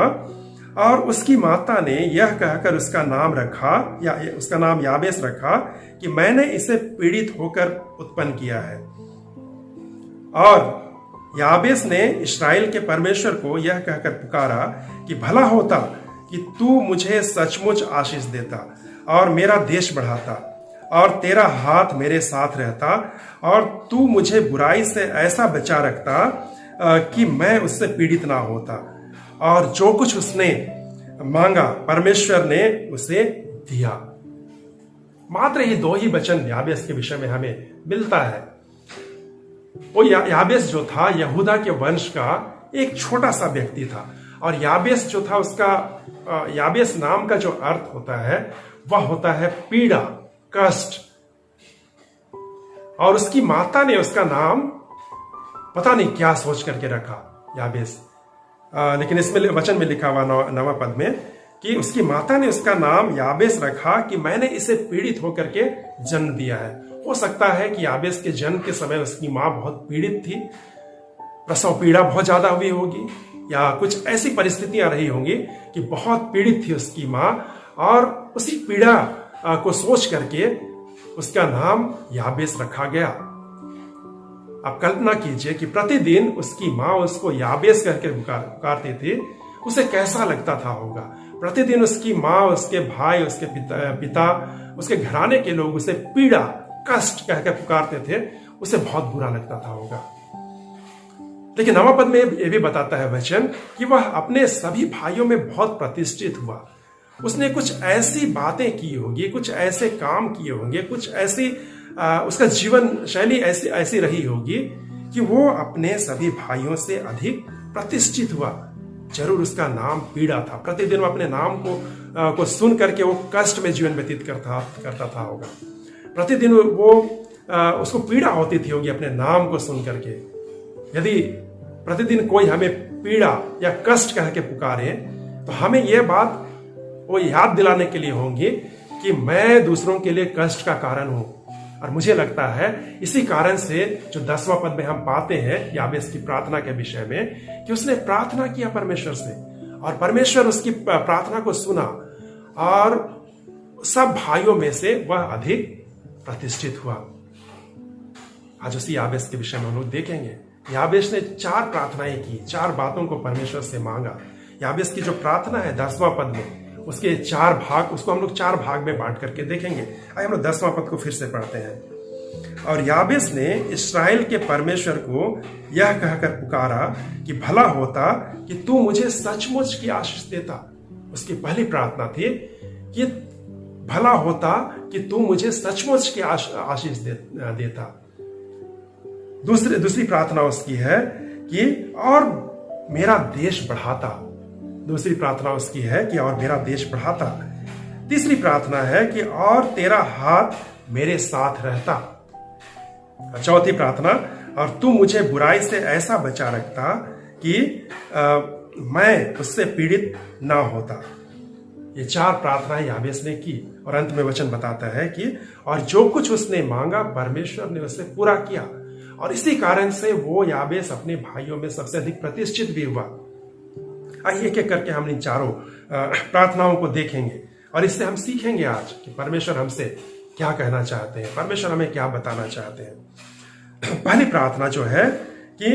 और उसकी माता ने यह कहकर उसका नाम रखा, या उसका नाम याबेस रखा, कि मैंने इसे पीड़ित होकर उत्पन्न किया है। और याबेस ने इस्राएल के परमेश्वर को यह कहकर पुकारा कि भला होता कि तू मुझे सचमुच आशीष देता और मेरा देश बढ़ाता, और तेरा हाथ मेरे साथ रहता, और तू मुझे बुराई से ऐसा बचा रखता कि मैं उससे पीड़ित ना होता। और जो कुछ उसने मांगा परमेश्वर ने उसे दिया। मात्र ये 2 ही वचन याबेस के विषय में हमें मिलता है। वो याबेस जो था यहूदा के वंश का एक छोटा सा व्यक्ति था, और याबेस जो था उसका याबेस नाम का जो अर्थ होता है वह होता है पीड़ा, कष्ट। और उसकी माता ने उसका नाम पता नहीं क्या सोच करके रखा, याबेस। लेकिन इसमें वचन में लिखा हुआ 9वें पद में कि उसकी माता ने उसका नाम याबेस रखा कि मैंने इसे पीड़ित होकर के जन्म दिया है। हो सकता है कि याबेस के जन्म के समय उसकी मां बहुत पीड़ित थी, प्रसव पीड़ा बहुत ज्यादा हुई होगी, या कुछ ऐसी परिस्थितियां रही होंगी कि बहुत पीड़ित थी उसकी मां, और उसी पीड़ा को सोच करके उसका नाम याबेस रखा गया। आप कल्पना कीजिए कि प्रतिदिन उसकी मां उसको याबेस करके पुकारती थी, उसे कैसा लगता था होगा। प्रतिदिन उसकी मां, उसके भाई, उसके पिता, उसके घराने के लोग उसे पीड़ा, कष्ट कहकर पुकारते थे, उसे बहुत बुरा लगता था होगा। लेकिन 9वें पद में यह भी बताता है वचन कि वह अपने सभी भाइयों में बहुत प्रतिष्ठित हुआ। उसने कुछ ऐसी बातें की होगी, कुछ ऐसे काम किए होंगे, कुछ ऐसी उसका जीवन शैली ऐसी रही होगी कि वो अपने सभी भाइयों से अधिक प्रतिष्ठित हुआ। जरूर उसका नाम पीड़ा था। प्रतिदिन वो अपने नाम को सुन करके वो कष्ट में जीवन व्यतीत करता था होगा। प्रतिदिन वो उसको पीड़ा होती थी होगी अपने नाम को सुन करके। यदि प्रतिदिन कोई हमें पीड़ा या कष्ट कह के पुकारे तो हमें यह बात वो याद दिलाने के लिए होंगी कि मैं दूसरों के लिए कष्ट का कारण हूं। और मुझे लगता है इसी कारण से जो 10वां पद में हम पाते हैं याबेस की प्रार्थना के विषय में, कि उसने प्रार्थना किया परमेश्वर से और परमेश्वर उसकी प्रार्थना को सुना और सब भाइयों में से वह अधिक प्रतिष्ठित हुआ। आज उसी याबेस के विषय में हम लोग देखेंगे। याबेस ने 4 प्रार्थनाएं की, 4 बातों को परमेश्वर से मांगा। याबेस की जो प्रार्थना है 10वां पद में, उसके 4 भाग, उसको हम लोग 4 भाग में बांट करके देखेंगे। आइए हम लोग 10वां पद को फिर से पढ़ते हैं। और याबेस ने इस्राएल के परमेश्वर को यह कहकर पुकारा कि भला होता कि तू मुझे सचमुच की आशीष देता। उसकी पहली प्रार्थना थी कि भला होता कि तू मुझे सचमुच की आशीष देता। दूसरी प्रार्थना उसकी है कि और मेरा देश बढ़ाता। दूसरी प्रार्थना उसकी है कि और मेरा देश बढ़ाता। तीसरी प्रार्थना है कि और तेरा हाथ मेरे साथ रहता। चौथी प्रार्थना, और तू मुझे बुराई से ऐसा बचा रखता कि मैं उससे पीड़ित ना होता। ये 4 प्रार्थनाएं याबेस ने की और अंत में वचन बताता है कि और जो कुछ उसने मांगा परमेश्वर ने उसे पूरा किया। और इसी कारण से वो याबेस अपने भाइयों में सबसे अधिक प्रतिष्ठित भी हुआ। आइए एक एक करके हम इन 4 प्रार्थनाओं को देखेंगे और इससे हम सीखेंगे आज कि परमेश्वर हमसे क्या कहना चाहते हैं, परमेश्वर हमें क्या बताना चाहते हैं। पहली प्रार्थना जो है कि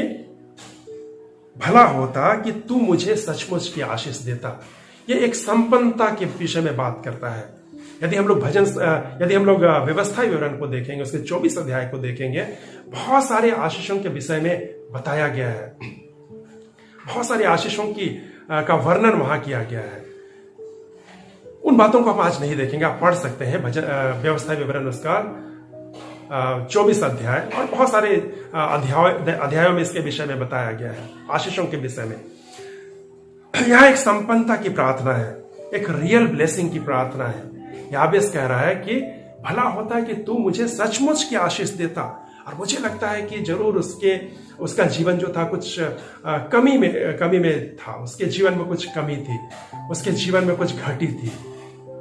भला होता कि तू मुझे सचमुच की आशीष देता। ये एक संपन्नता के विषय में बात करता है। यदि हम लोग व्यवस्था विवरण को देखेंगे, उसके 24 अध्याय को देखेंगे, बहुत सारे आशीषों के विषय में बताया गया है। बहुत सारे आशीषों का वर्णन वहां किया गया है। उन बातों को हम आज नहीं देखेंगे, आप पढ़ सकते हैं व्यवस्था विवरण उसका 24 अध्याय, और बहुत सारे अध्यायों में इसके विषय में बताया गया है, आशीषों के विषय में। यह एक संपन्नता की प्रार्थना है, एक रियल ब्लेसिंग की प्रार्थना है। याबेस कह रहा है कि भला होता है कि तू मुझे सचमुच की आशीष देता। और मुझे लगता है कि जरूर उसका जीवन जो था कुछ कमी में था, उसके जीवन में कुछ कमी थी, उसके जीवन में कुछ घटी थी।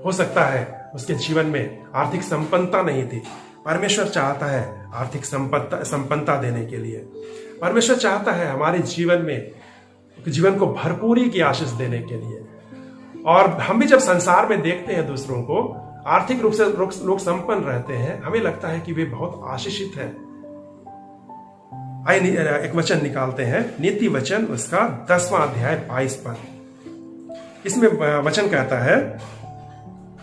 हो सकता है उसके जीवन में आर्थिक संपन्नता नहीं थी। परमेश्वर चाहता है आर्थिक संपन्नता देने के लिए। परमेश्वर चाहता है हमारे जीवन को भरपूरी की आशीष देने के लिए। और हम भी जब संसार में देखते हैं दूसरों को आर्थिक रूप से लोग संपन्न रहते हैं, हमें लगता है कि वे बहुत आशीषित हैं। आइए एक वचन निकालते हैं, नीति वचन उसका 10वां अध्याय 22 पद। इसमें वचन कहता है,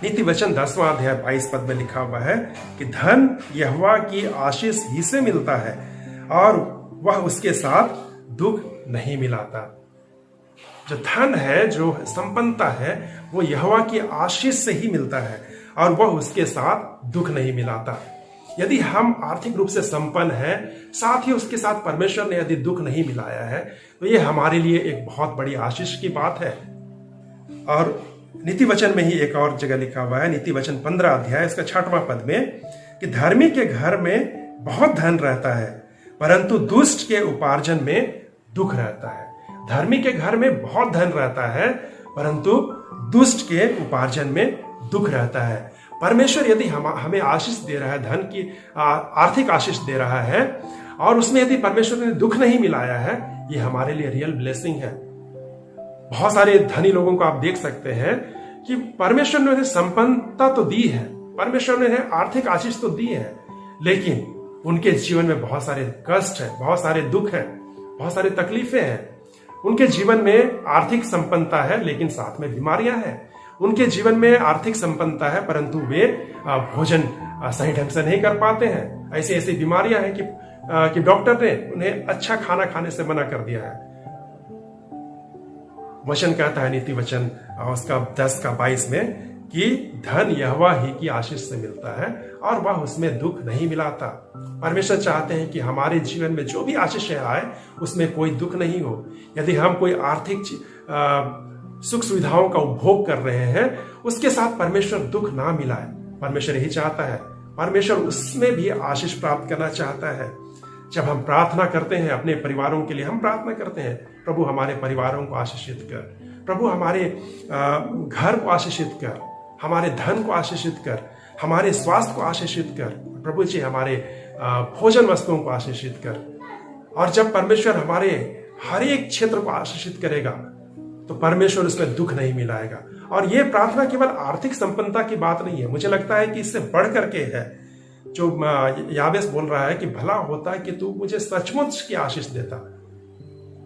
नीति वचन 10वां अध्याय 22 पद में लिखा हुआ है कि धन यहोवा की आशीष ही से मिलता है और वह उसके साथ दुख नहीं मिलाता। जो धन है, जो संपन्नता है, वो यहोवा की आशीष से ही मिलता है और वह उसके साथ दुख नहीं मिलाता। यदि हम आर्थिक रूप से संपन्न हैं, साथ ही उसके साथ परमेश्वर ने यदि दुख नहीं मिलाया है, तो ये हमारे लिए एक बहुत बड़ी आशीष की बात है। और नीति वचन में ही एक और जगह लिखा हुआ है, नीति वचन 15 अध्याय इसका 6वां पद में, कि धर्मी के घर में बहुत धन रहता है परंतु दुष्ट के उपार्जन में दुख रहता है। धर्मी के घर में बहुत धन रहता है परंतु दुष्ट के उपार्जन में दुख रहता है। परमेश्वर यदि हमें आशीष दे रहा है, धन की आर्थिक आशीष दे रहा है, और उसमें यदि परमेश्वर ने दुख नहीं मिलाया है, ये हमारे लिए रियल ब्लेसिंग है। बहुत सारे धनी लोगों को आप देख सकते हैं कि परमेश्वर ने उन्हें संपन्नता तो दी है, परमेश्वर ने उन्हें आर्थिक आशीष तो दी है, लेकिन उनके जीवन में बहुत सारे कष्ट है, बहुत सारे दुख है, बहुत सारी तकलीफें हैं। उनके जीवन में आर्थिक संपन्नता है लेकिन साथ में बीमारियां हैं। उनके जीवन में आर्थिक संपन्नता है परंतु वे भोजन सही ढंग से नहीं कर पाते हैं। ऐसी ऐसी बीमारियां हैं कि डॉक्टर ने उन्हें अच्छा खाना खाने से मना कर दिया है। वचन कहता है नीति वचन उसका 10 का 22 में कि धन यहोवा ही की आशीष से मिलता है और वह उसमें दुख नहीं मिलाता। परमेश्वर चाहते हैं कि हमारे जीवन में जो भी आशीष आए उसमें कोई दुख नहीं हो। यदि हम कोई आर्थिक सुख सुविधाओं का उपभोग कर रहे हैं, उसके साथ परमेश्वर दुख ना मिलाए। परमेश्वर यही चाहता है, परमेश्वर उसमें भी आशीष प्राप्त करना चाहता है। जब हम प्रार्थना करते हैं अपने परिवारों के लिए, हम प्रार्थना करते हैं, प्रभु हमारे परिवारों को आशीषित कर, प्रभु हमारे घर को आशीषित कर, हमारे धन को आशीषित कर, हमारे स्वास्थ्य को आशीषित कर, प्रभु जी हमारे भोजन वस्तुओं को आशीषित कर। और जब परमेश्वर हमारे हर एक क्षेत्र को आशीषित करेगा तो परमेश्वर उसमें दुख नहीं मिलाएगा। और ये प्रार्थना केवल आर्थिक संपन्नता की बात नहीं है, मुझे लगता है कि इससे बढ़ करके है जो याबेस बोल रहा है कि भला होता है कि तू मुझे सचमुच की आशीष देता।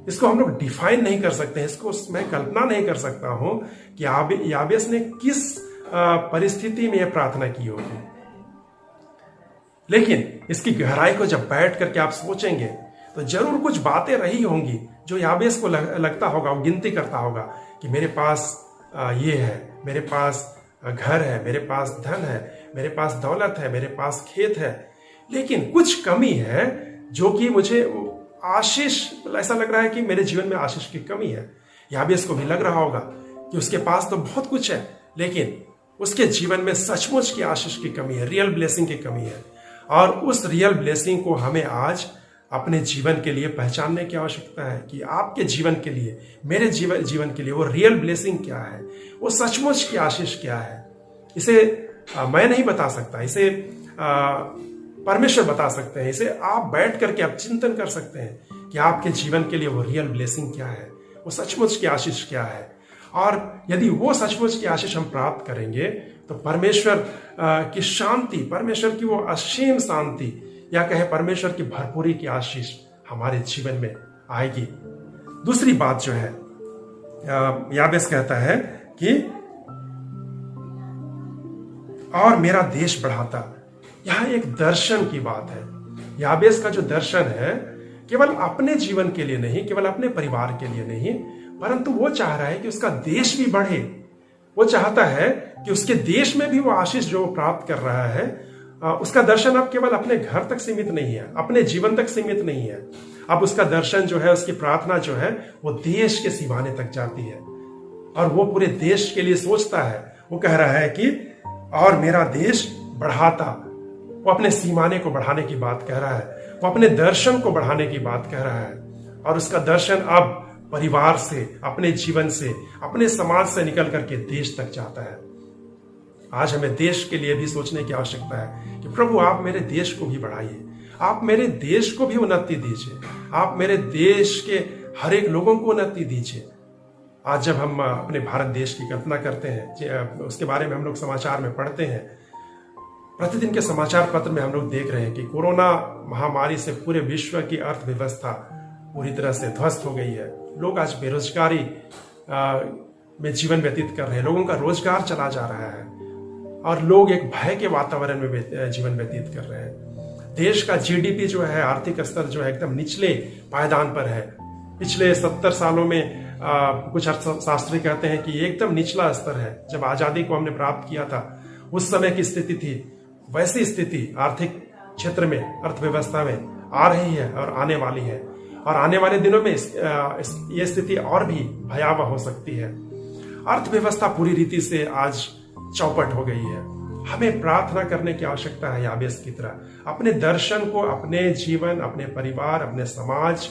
इसको हम लोग डिफाइन नहीं कर सकते, इसको मैं कल्पना नहीं कर सकता हूं कि याबेस ने किस परिस्थिति में यह प्रार्थना की होगी। लेकिन इसकी गहराई को जब बैठ करके आप सोचेंगे तो जरूर कुछ बातें रही होंगी जो याबेस को लगता होगा, वो गिनती करता होगा कि मेरे पास ये है, मेरे पास घर है, मेरे पास धन है, मेरे पास दौलत है, मेरे पास खेत है, लेकिन कुछ कमी है जो कि मुझे आशीष, ऐसा लग रहा है कि मेरे जीवन में आशीष की कमी है। याबेस को भी लग रहा होगा कि उसके पास तो बहुत कुछ है लेकिन उसके जीवन में सचमुच की आशीष की कमी है, रियल ब्लेसिंग की कमी है। और उस रियल ब्लेसिंग को हमें आज अपने जीवन के लिए पहचानने की आवश्यकता है कि आपके जीवन के लिए, मेरे जीवन के लिए वो रियल ब्लेसिंग क्या है, वो सचमुच की आशीष क्या है। इसे मैं नहीं बता सकता, इसे परमेश्वर बता सकते हैं। इसे आप बैठ करके आप चिंतन कर सकते हैं कि आपके जीवन के लिए वो रियल ब्लेसिंग क्या है, वो सचमुच की आशीष क्या है। और यदि वो सचमुच की आशीष हम प्राप्त करेंगे तो परमेश्वर की शांति, परमेश्वर की वो असीम शांति, या कहे परमेश्वर की भरपूरी की आशीष हमारे जीवन में आएगी। दूसरी बात जो है, याबेस कहता है कि और मेरा देश बढ़ाता। यह एक दर्शन की बात है। याबेस का जो दर्शन है केवल अपने जीवन के लिए नहीं, केवल अपने परिवार के लिए नहीं, परंतु वो चाह रहा है कि उसका देश भी बढ़े। वो चाहता है कि उसके देश में भी वो आशीष जो प्राप्त कर रहा है, उसका दर्शन अब केवल अपने घर तक सीमित नहीं है, अपने जीवन तक सीमित नहीं है। अब उसका दर्शन जो है, उसकी प्रार्थना जो है, वो देश के सीमाने तक जाती है और वो पूरे देश के लिए सोचता है। वो कह रहा है कि और मेरा देश बढ़ाता। वो अपने सीमाने को बढ़ाने की बात कह रहा है, वो अपने दर्शन को बढ़ाने की बात कह रहा है। और उसका दर्शन अब परिवार से, अपने जीवन से, अपने समाज से निकल करके देश तक जाता है। आज हमें देश के लिए भी सोचने की आवश्यकता है कि प्रभु आप मेरे देश को भी बढ़ाइए, आप मेरे देश को भी उन्नति दीजिए, आप मेरे देश के हर एक लोगों को उन्नति दीजिए। आज जब हम अपने भारत देश की कल्पना करते हैं, उसके बारे में हम लोग समाचार में पढ़ते हैं, प्रतिदिन के समाचार पत्र में हम लोग देख रहे हैं कि कोरोना महामारी से पूरे विश्व की अर्थव्यवस्था पूरी तरह से ध्वस्त हो गई है। लोग आज बेरोजगारी में जीवन व्यतीत कर रहे हैं, लोगों का रोजगार चला जा रहा है और लोग एक भय के वातावरण में जीवन व्यतीत कर रहे हैं। देश का जीडीपी जो है, आर्थिक स्तर जो है, एकदम निचले पायदान पर है। पिछले 70 सालों में कुछ अर्थशास्त्री कहते हैं कि एकदम निचला स्तर है। जब आजादी को हमने प्राप्त किया था उस समय की स्थिति थी, वैसी स्थिति आर्थिक क्षेत्र में, अर्थव्यवस्था में आ रही है और आने वाली है। और आने वाले दिनों में ये स्थिति और भी भयावह हो सकती है। अर्थव्यवस्था पूरी रीति से आज चौपट हो गई है। हमें प्रार्थना करने की आवश्यकता है याबेस की तरह। अपने दर्शन को अपने जीवन, अपने परिवार, अपने समाज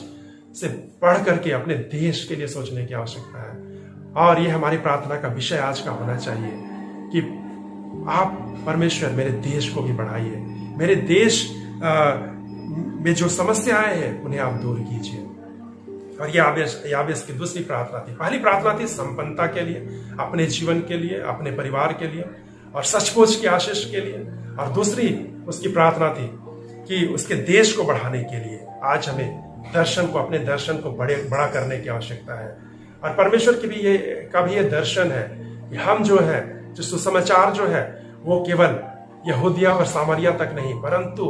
से पढ़ करके अपने देश के लिए सोचने की आवश्यकता है। और ये हमारी प्रार्थना का विषय आज का होना चाहिए कि आप परमेश्वर मेरे देश को भी बढ़ाइए, मेरे देश में जो समस्याएं हैं उन्हें आप दूर कीजिए। और ये याबेस की दूसरी प्रार्थना थी। पहली प्रार्थना थी संपन्नता के लिए, अपने जीवन के लिए, अपने परिवार के लिए और सचमुच की आशीष के लिए। और दूसरी उसकी प्रार्थना थी कि उसके देश को बढ़ाने के लिए। आज हमें दर्शन को, अपने दर्शन को बड़ा करने की आवश्यकता है। और परमेश्वर की भी ये दर्शन है कि हम जो है, जो सुसमाचार जो है, वो केवल यहूदिया और सामरिया तक नहीं, परंतु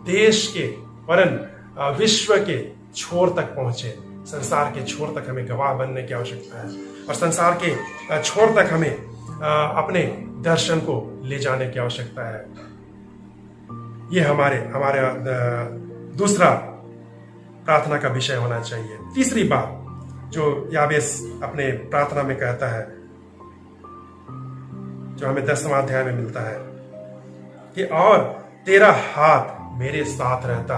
देश के, वरन विश्व के छोर तक पहुंचे। संसार के छोर तक हमें गवाह बनने की आवश्यकता है और संसार के छोर तक हमें अपने दर्शन को ले जाने की आवश्यकता है। ये हमारे दूसरा प्रार्थना का विषय होना चाहिए। तीसरी बात जो याबेस अपने प्रार्थना में कहता है, जो हमें 10वां अध्याय में मिलता है कि और तेरा हाथ मेरे साथ रहता,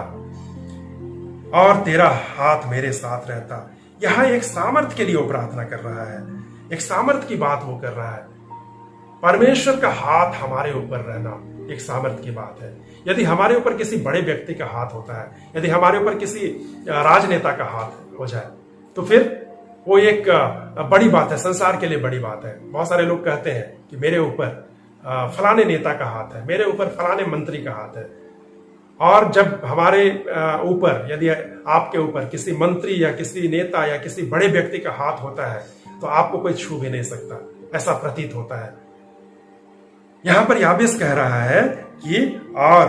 और तेरा हाथ मेरे साथ रहता। यहां एक सामर्थ के लिए वो प्रार्थना कर रहा है, एक सामर्थ की बात वो कर रहा है। परमेश्वर का हाथ हमारे ऊपर रहना एक सामर्थ की बात है। यदि हमारे ऊपर किसी बड़े व्यक्ति का हाथ होता है, यदि हमारे ऊपर किसी राजनेता का हाथ हो जाए, तो फिर वो एक बड़ी बात है, संसार के लिए बड़ी बात है। बहुत सारे लोग कहते हैं कि मेरे ऊपर फलाने नेता का हाथ है, मेरे ऊपर फलाने मंत्री का हाथ है। और जब हमारे ऊपर, यदि आपके ऊपर किसी मंत्री या किसी नेता या किसी बड़े व्यक्ति का हाथ होता है, तो आपको कोई छू भी नहीं सकता, ऐसा प्रतीत होता है। यहां पर याबेस कह रहा है कि और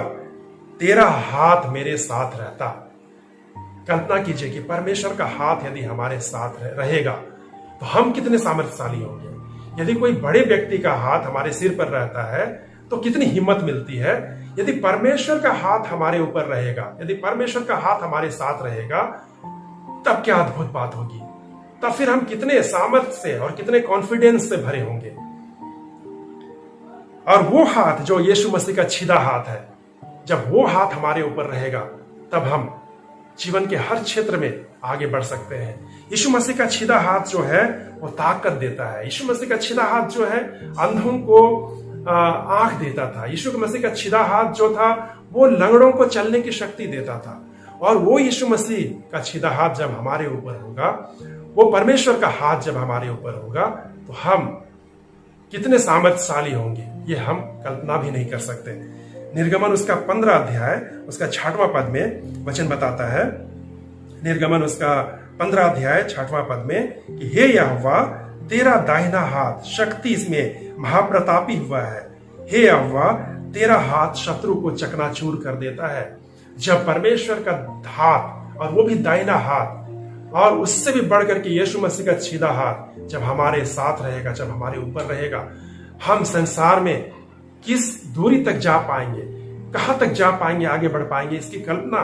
तेरा हाथ मेरे साथ रहता। कल्पना कीजिए कि परमेश्वर का हाथ यदि हमारे साथ रहेगा तो हम कितने सामर्थ्यशाली होंगे। यदि कोई बड़े व्यक्ति का हाथ हमारे सिर पर रहता है तो कितनी हिम्मत मिलती है। यदि परमेश्वर का हाथ हमारे ऊपर रहेगा, यदि परमेश्वर का हाथ हमारे साथ रहेगा, तब क्या अद्भुत बात होगी। तब फिर हम कितने सामर्थ्य से और कितने कॉन्फिडेंस से भरे होंगे। और वो हाथ जो यीशु मसीह का छिदा हाथ है, जब वो हाथ हमारे ऊपर रहेगा, तब हम जीवन के हर क्षेत्र में आगे बढ़ सकते हैं। यीशु मसीह का छिदा हाथ जो है वो ताकत देता है। यीशु मसीह का छिदा हाथ जो है अंधों को आंख देता था। यीशु मसीह का छिदा हाथ जो था वो लंगड़ों को चलने की शक्ति देता था। और वो यीशु मसीह का छिदा हाथ जब हमारे ऊपर होगा, वो परमेश्वर का हाथ जब हमारे ऊपर होगा, तो हम कितने सामर्थ्यशाली होंगे ये हम कल्पना भी नहीं कर सकते। निर्गमन उसका 15 अध्याय उसका 6वां पद में वचन बताता है। निर्गमन उसका 15 अध्याय 6वां पद में कि हे यहोवा, तेरा दाहिना हाथ शक्ति इसमें महाप्रतापी हुआ है। हे यहोवा, तेरा हाथ शत्रु को चकनाचूर कर देता है। जब परमेश्वर का हाथ, और वो भी दाहिना हाथ, और उससे भी बढ़कर के यीशु मसीह का सीधा हाथ जब हमारे साथ रहेगा, जब हमारे ऊपर रहेगा, हम संसार में किस दूरी तक जा पाएंगे, कहां तक जा पाएंगे, आगे बढ़ पाएंगे, इसकी कल्पना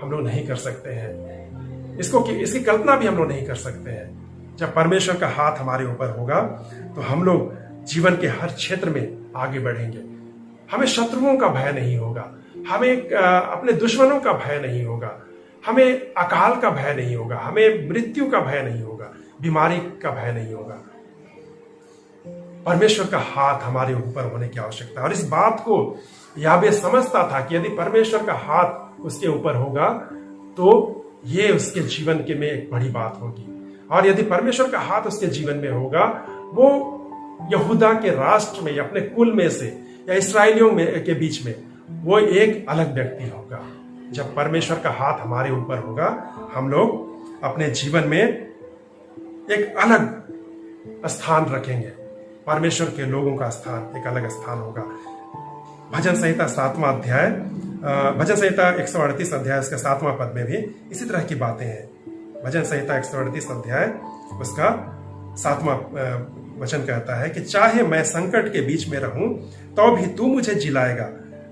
हम लोग नहीं कर सकते हैं। इसकी कल्पना भी हम लोग नहीं कर सकते हैं। जब परमेश्वर का हाथ हमारे ऊपर होगा तो हम लोग जीवन के हर क्षेत्र में आगे बढ़ेंगे। हमें शत्रुओं का भय नहीं होगा, हमें अपने दुश्मनों का भय नहीं होगा, हमें अकाल का भय नहीं होगा, हमें मृत्यु का भय नहीं होगा, बीमारी का भय नहीं होगा। परमेश्वर का हाथ हमारे ऊपर होने की आवश्यकता है। और इस बात को याबे समझता था कि यदि परमेश्वर का हाथ उसके ऊपर होगा तो ये उसके जीवन के में एक बड़ी बात होगी। और यदि परमेश्वर का हाथ उसके जीवन में होगा, वो यहूदा के राष्ट्र में या अपने कुल में से या इसराइलियों में के बीच में वो एक अलग व्यक्ति होगा। जब परमेश्वर का हाथ हमारे ऊपर होगा, हम लोग अपने जीवन में एक अलग स्थान रखेंगे। परमेश्वर के लोगों का स्थान एक अलग स्थान होगा। भजन संहिता 7वां अध्याय, भजन संहिता 138 अध्याय उसका 7वां पद में भी इसी तरह की बातें हैं। भजन संहिता 138 अध्याय उसका 7वां वचन कहता है कि चाहे मैं संकट के बीच में रहूं तो भी तू मुझे जिलाएगा,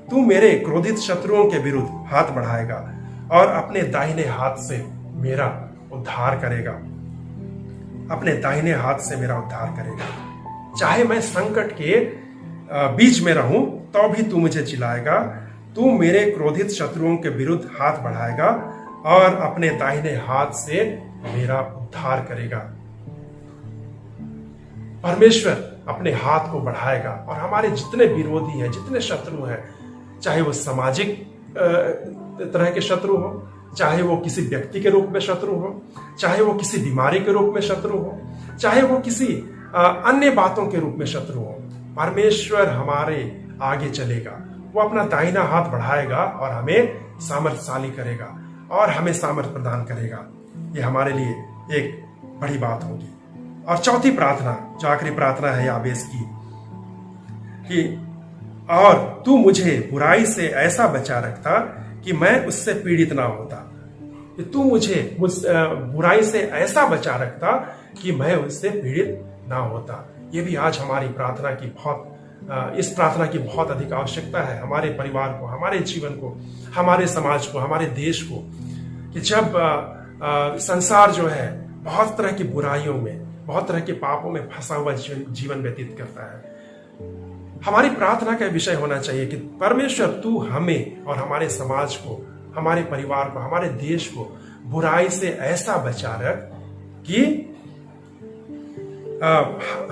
तू मेरे क्रोधित शत्रुओं के विरुद्ध हाथ बढ़ाएगा और अपने दाहिने हाथ से मेरा उद्धार करेगा। अपने दाहिने हाथ से मेरा उद्धार करेगा। चाहे मैं संकट के बीच में रहूं तो भी तू मुझे जिलाएगा, तू मेरे क्रोधित शत्रुओं के विरुद्ध हाथ बढ़ाएगा और अपने दाहिने हाथ से मेरा उद्धार करेगा। परमेश्वर अपने हाथ को बढ़ाएगा और हमारे जितने विरोधी हैं, जितने शत्रु हैं, चाहे वो सामाजिक तरह के शत्रु हो, चाहे वो किसी व्यक्ति के रूप में शत्रु हो, चाहे वो किसी बीमारी के रूप में शत्रु हो, चाहे वो किसी अन्य बातों के रूप में शत्रु हो, परमेश्वर हमारे आगे चलेगा। वो अपना दाहिना हाथ बढ़ाएगा और हमें सामर्थ्यशाली करेगा और हमें सामर्थ्य प्रदान करेगा। ये हमारे लिए एक बड़ी बात होगी। और चौथी प्रार्थना, जो आखिरी प्रार्थना है याबेस की, कि और तू मुझे बुराई से ऐसा बचा रखता कि मैं उससे पीड़ित ना होता। कि तू मुझे बुराई से ऐसा बचा रखता कि मैं उससे पीड़ित ना होता। ये भी आज हमारी प्रार्थना की इस प्रार्थना की बहुत अधिक आवश्यकता है हमारे परिवार को, हमारे जीवन को, हमारे समाज को, हमारे देश को। कि जब संसार जो है बहुत तरह की बुराइयों में, बहुत तरह के पापों में फंसा हुआ जीवन व्यतीत करता है, हमारी प्रार्थना का विषय होना चाहिए कि परमेश्वर तू हमें और हमारे समाज को, हमारे परिवार को, हमारे देश को बुराई से ऐसा बचा रख कि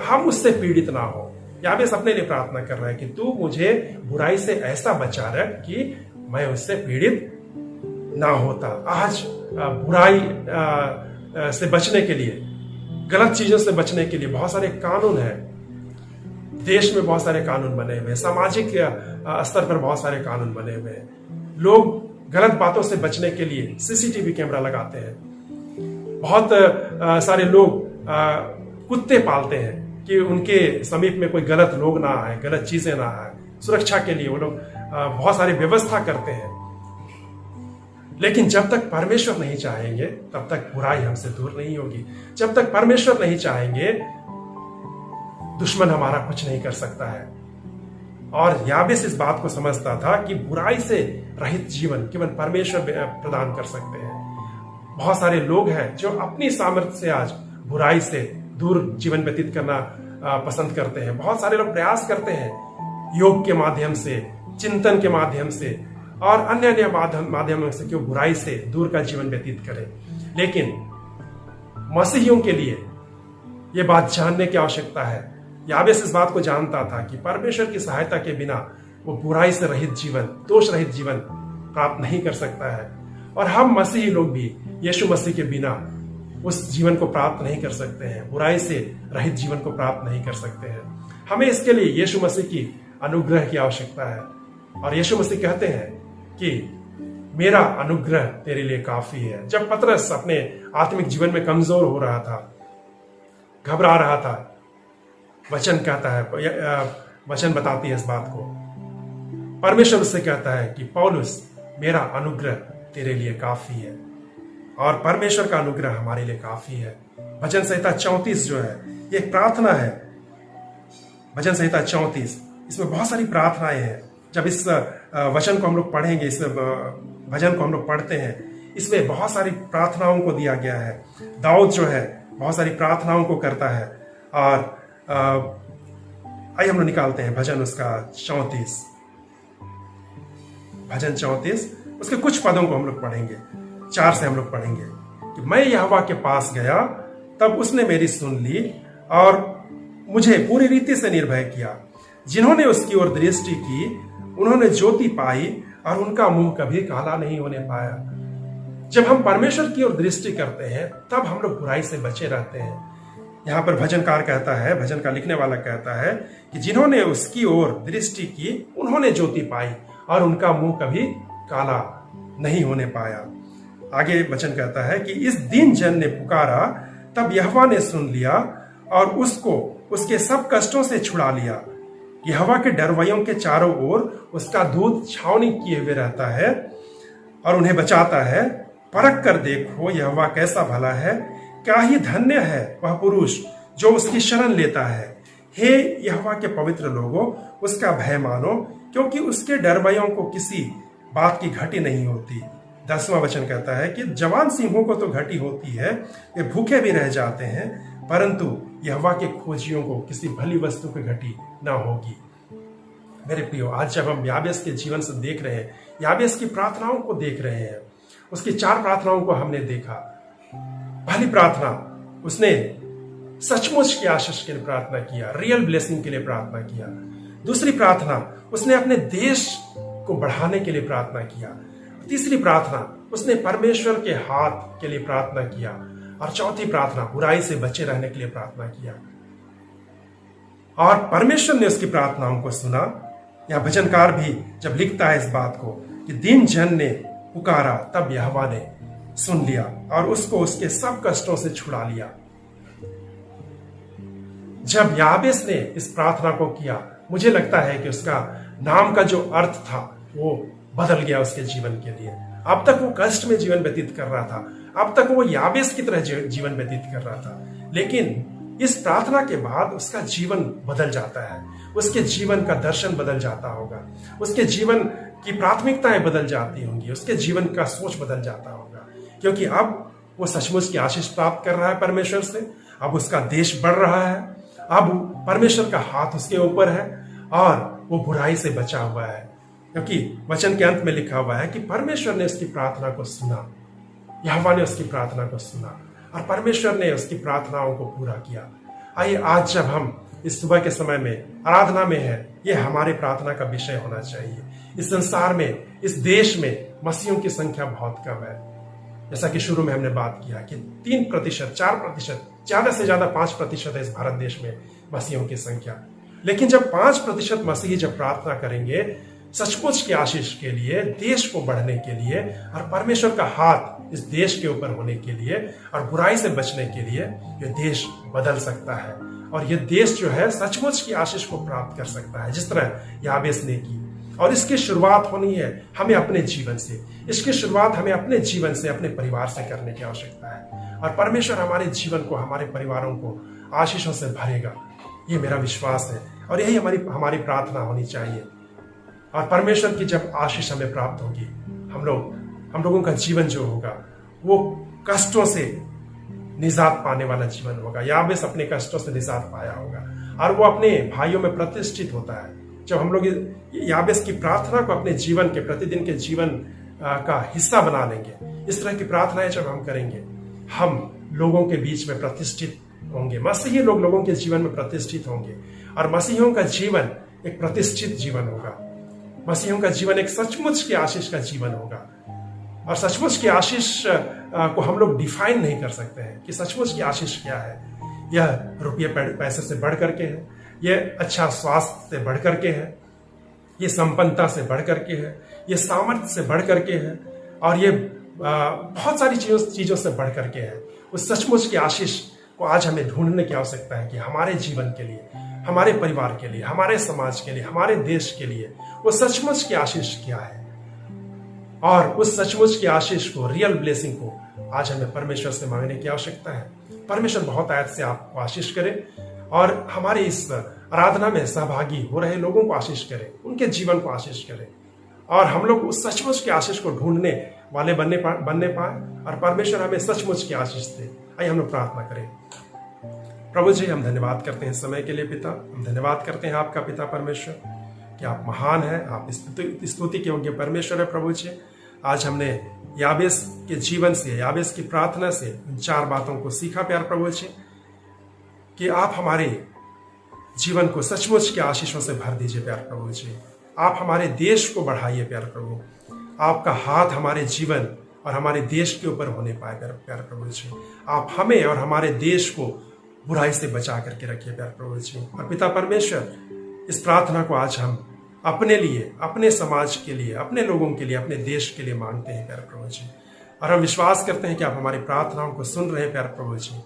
हम उससे पीड़ित ना हो। याबेस अपने लिए प्रार्थना कर रहा है कि तू मुझे बुराई से ऐसा बचा रख कि मैं उससे पीड़ित ना होता। आज बुराई से बचने के लिए, गलत चीजों से बचने के लिए बहुत सारे कानून हैं। देश में बहुत सारे कानून बने हुए हैं, सामाजिक स्तर पर बहुत सारे कानून बने हुए हैं। लोग गलत बातों से बचने के लिए सीसीटीवी कैमरा लगाते हैं। बहुत सारे लोग कुत्ते पालते हैं कि उनके समीप में कोई गलत लोग ना आए, गलत चीजें ना आए। सुरक्षा के लिए वो लोग बहुत सारी व्यवस्था करते हैं। लेकिन जब तक परमेश्वर नहीं चाहेंगे तब तक बुराई हमसे दूर नहीं होगी। जब तक परमेश्वर नहीं चाहेंगे दुश्मन हमारा कुछ नहीं कर सकता है। और याबेस इस बात को समझता था कि बुराई से रहित जीवन केवल परमेश्वर प्रदान कर सकते हैं। बहुत सारे लोग हैं जो अपनी सामर्थ्य से आज बुराई से दूर जीवन व्यतीत करना पसंद करते हैं। बहुत सारे लोग प्रयास करते हैं योग के माध्यम से, चिंतन के माध्यम से और अन्य माध्यमों से कि वो बुराई से दूर का जीवन व्यतीत करें। लेकिन मसीहियों के लिए ये बात जानने की आवश्यकता है। याबेस इस बात को जानता था कि परमेश्वर की सहायता के बिना वो बुराई से रहित जीवन, दोष रहित जीवन प्राप्त नहीं कर सकता है। और हम मसीही लोग भी यीशु मसीह के बिना उस जीवन को प्राप्त नहीं कर सकते हैं, बुराई से रहित जीवन को प्राप्त नहीं कर सकते हैं। हमें इसके लिए यीशु मसीह की अनुग्रह की आवश्यकता है। और यीशु मसीह कहते हैं कि मेरा अनुग्रह तेरे लिए काफी है। जब पतरस अपने आत्मिक जीवन में कमजोर हो रहा था, घबरा रहा था, वचन कहता है, वचन बताती है इस बात को, परमेश्वर उससे कहता है कि पौलुस, मेरा अनुग्रह तेरे लिए काफी है। और परमेश्वर का अनुग्रह हमारे लिए काफी है। भजन संहिता 34 जो है, ये एक प्रार्थना है। भजन संहिता 34, इसमें बहुत सारी प्रार्थनाएं हैं। जब इस वचन को हम लोग पढ़ेंगे, इस भजन को हम लोग पढ़ते हैं, इसमें बहुत सारी प्रार्थनाओं को दिया गया है। दाऊद जो है बहुत सारी प्रार्थनाओं को करता है। और आइए हम लोग निकालते हैं भजन उसका 34, भजन 34, उसके कुछ पदों को हम लोग पढ़ेंगे। 4 से हम लोग पढ़ेंगे कि मैं यहोवा के पास गया, तब उसने मेरी सुन ली और मुझे पूरी रीति से निर्भय किया। जिन्होंने उसकी ओर दृष्टि की, उन्होंने ज्योति पाई और उनका मुंह कभी काला नहीं होने पाया। जब हम परमेश्वर की ओर दृष्टि करते हैं, तब हम लोग बुराई से बचे रहते हैं। यहाँ पर भजनकार कहता है, भजन का लिखने वाला कहता है कि जिन्होंने उसकी ओर दृष्टि की, उन्होंने ज्योति पाई और उनका मुंह कभी काला नहीं होने पाया। आगे वचन कहता है कि इस दिन जन ने पुकारा, तब यहोवा ने सुन लिया और उसको उसके सब कष्टों से छुड़ा लिया। यहोवा के डरवैयों के चारों ओर उसका दूत छावनी किए हुए रहता है और उन्हें बचाता है। परख कर देखो यहोवा कैसा भला है, क्या ही धन्य है वह पुरुष जो उसकी शरण लेता है। हे यहोवा के पवित्र लोगों, उसका भय मानो, क्योंकि उसके डरवैयों को किसी बात की घटी नहीं होती। 10वां वचन कहता है कि जवान सिंहों को तो घटी होती है, वे भूखे भी रह जाते हैं, परंतु यहोवा के खोजियों को किसी भली वस्तु की घटी ना होगी। मेरे प्रियो, आज जब हम याबेस के जीवन से देख रहे हैं, याबेस की प्रार्थनाओं को देख रहे हैं, उसकी 4 प्रार्थनाओं को हमने देखा। पहली प्रार्थना, उसने सचमुच की आशीष के लिए प्रार्थना किया, रियल ब्लेसिंग के लिए प्रार्थना किया। दूसरी प्रार्थना, उसने अपने देश को बढ़ाने के लिए प्रार्थना किया। तीसरी प्रार्थना, उसने परमेश्वर के हाथ के लिए प्रार्थना किया। और चौथी प्रार्थना, बुराई से बचे रहने के लिए प्रार्थना किया। और परमेश्वर ने उसकी प्रार्थनाओं को सुना। यह भजनकार भी जब लिखता है इस बात को कि दिन जन ने पुकारा, तब यहोवा ने सुन लिया और उसको उसके सब कष्टों से छुड़ा लिया। जब याबेस ने इस प्रार्थना को किया, मुझे लगता है कि उसका नाम का जो अर्थ था वो बदल गया उसके जीवन के लिए। अब तक वो कष्ट में जीवन व्यतीत कर रहा था, अब तक वो याबेस की तरह जीवन व्यतीत कर रहा था, लेकिन इस प्रार्थना के बाद उसका जीवन बदल जाता है। उसके जीवन का दर्शन बदल जाता होगा, उसके जीवन की प्राथमिकताएं बदल जाती होंगी, उसके जीवन का सोच बदल जाता होगा, क्योंकि अब वो सचमुच की आशीष प्राप्त कर रहा है परमेश्वर से। अब उसका देश बढ़ रहा है, अब परमेश्वर का हाथ उसके ऊपर है और वो बुराई से बचा हुआ है, क्योंकि वचन के अंत में लिखा हुआ है कि परमेश्वर ने उसकी प्रार्थना को सुना, यहोवा ने उसकी प्रार्थना को सुना और परमेश्वर ने उसकी प्रार्थनाओं को पूरा किया। आइए आज जब हम इस सुबह के समय में आराधना में है, ये हमारे प्रार्थना का विषय होना चाहिए। इस संसार में, इस देश में मसीहों की संख्या बहुत कम है। जैसा कि शुरू में हमने बात किया कि 3%, 4%, ज्यादा से ज्यादा 5% है इस भारत देश में मसीहों की संख्या। लेकिन जब 5% मसीही जब प्रार्थना करेंगे सचमुच की आशीष के लिए, देश को बढ़ने के लिए और परमेश्वर का हाथ इस देश के ऊपर होने के लिए और बुराई से बचने के लिए, यह देश बदल सकता है और यह देश जो है सचमुच की आशीष को प्राप्त कर सकता है, जिस तरह याबेस ने की। और इसकी शुरुआत होनी है हमें अपने जीवन से, इसकी शुरुआत हमें अपने जीवन से, अपने परिवार से करने की आवश्यकता है। और परमेश्वर हमारे जीवन को, हमारे परिवारों को आशीषों से भरेगा, ये मेरा विश्वास है और यही हमारी प्रार्थना होनी चाहिए। और परमेश्वर की जब आशीष हमें प्राप्त होगी, हम लोगों का जीवन जो होगा वो कष्टों से निजात पाने वाला जीवन होगा। याबेस अपने कष्टों से निजात पाया होगा और वो अपने भाइयों में प्रतिष्ठित होता है। जब हम लोग याबेस की प्रार्थना को अपने जीवन के, प्रतिदिन के जीवन का हिस्सा बना लेंगे, इस तरह की प्रार्थनाएं जब हम करेंगे, हम लोगों के बीच में प्रतिष्ठित होंगे। मसीही लोग लोगों के जीवन में प्रतिष्ठित होंगे और मसीहियों का जीवन एक प्रतिष्ठित जीवन होगा। मसीहियों का जीवन एक सचमुच की आशीष का जीवन होगा। और सचमुच की आशीष को हम लोग डिफाइन नहीं कर सकते हैं कि सचमुच की आशीष क्या है। यह रुपये पैसे से बढ़ करके है, यह अच्छा स्वास्थ्य से बढ़ करके है, ये संपन्नता से बढ़ करके है, ये सामर्थ्य से बढ़ करके है। और ये बहुत सारी चीज़ों से बढ़ करके है। उस सचमुच की आशीष को आज हमें ढूंढने की आवश्यकता है कि हमारे जीवन के लिए, हमारे परिवार के लिए, हमारे समाज के लिए, हमारे देश के लिए वो सचमुच की आशीष क्या है। और उस सचमुच की आशीष को, रियल ब्लेसिंग को आज हमें परमेश्वर से मांगने की आवश्यकता है। परमेश्वर बहुत आयत से आपको आशीष करे और हमारे इस आराधना में सहभागी हो रहे लोगों को आशीष करे, उनके जीवन को आशीष करे और हम लोग उस सचमुच की आशीष को ढूंढने वाले बनने पाए और परमेश्वर हमें सचमुच की आशीष दे। आइए हम लोग प्रार्थना करें। प्रभु जी, हम धन्यवाद करते हैं इस समय के लिए पिता। हम धन्यवाद करते हैं आपका पिता परमेश्वर कि आप महान हैं, आप स्तुति के योग्य परमेश्वर है। प्रभु जी, आज हमने याबेस के जीवन से, याबेस की प्रार्थना से इन 4 बातों को सीखा प्यार प्रभु जी, कि आप हमारे जीवन को सचमुच के आशीषों से भर दीजिए प्यार प्रभु जी। आप हमारे देश को बढ़ाइए प्यार प्रभु। आपका हाथ हमारे जीवन और हमारे देश के ऊपर होने पाए प्यार प्रभु जी। आप हमें और हमारे देश को बुराई से बचा करके रखिए प्यार प्रभु जी। और पिता परमेश्वर, इस प्रार्थना को आज हम अपने लिए, अपने समाज के लिए, अपने लोगों के लिए, अपने देश के लिए मांगते हैं प्यार प्रभु जी। और हम विश्वास करते हैं कि आप हमारी प्रार्थनाओं को सुन रहे हैं प्यार प्रभु जी।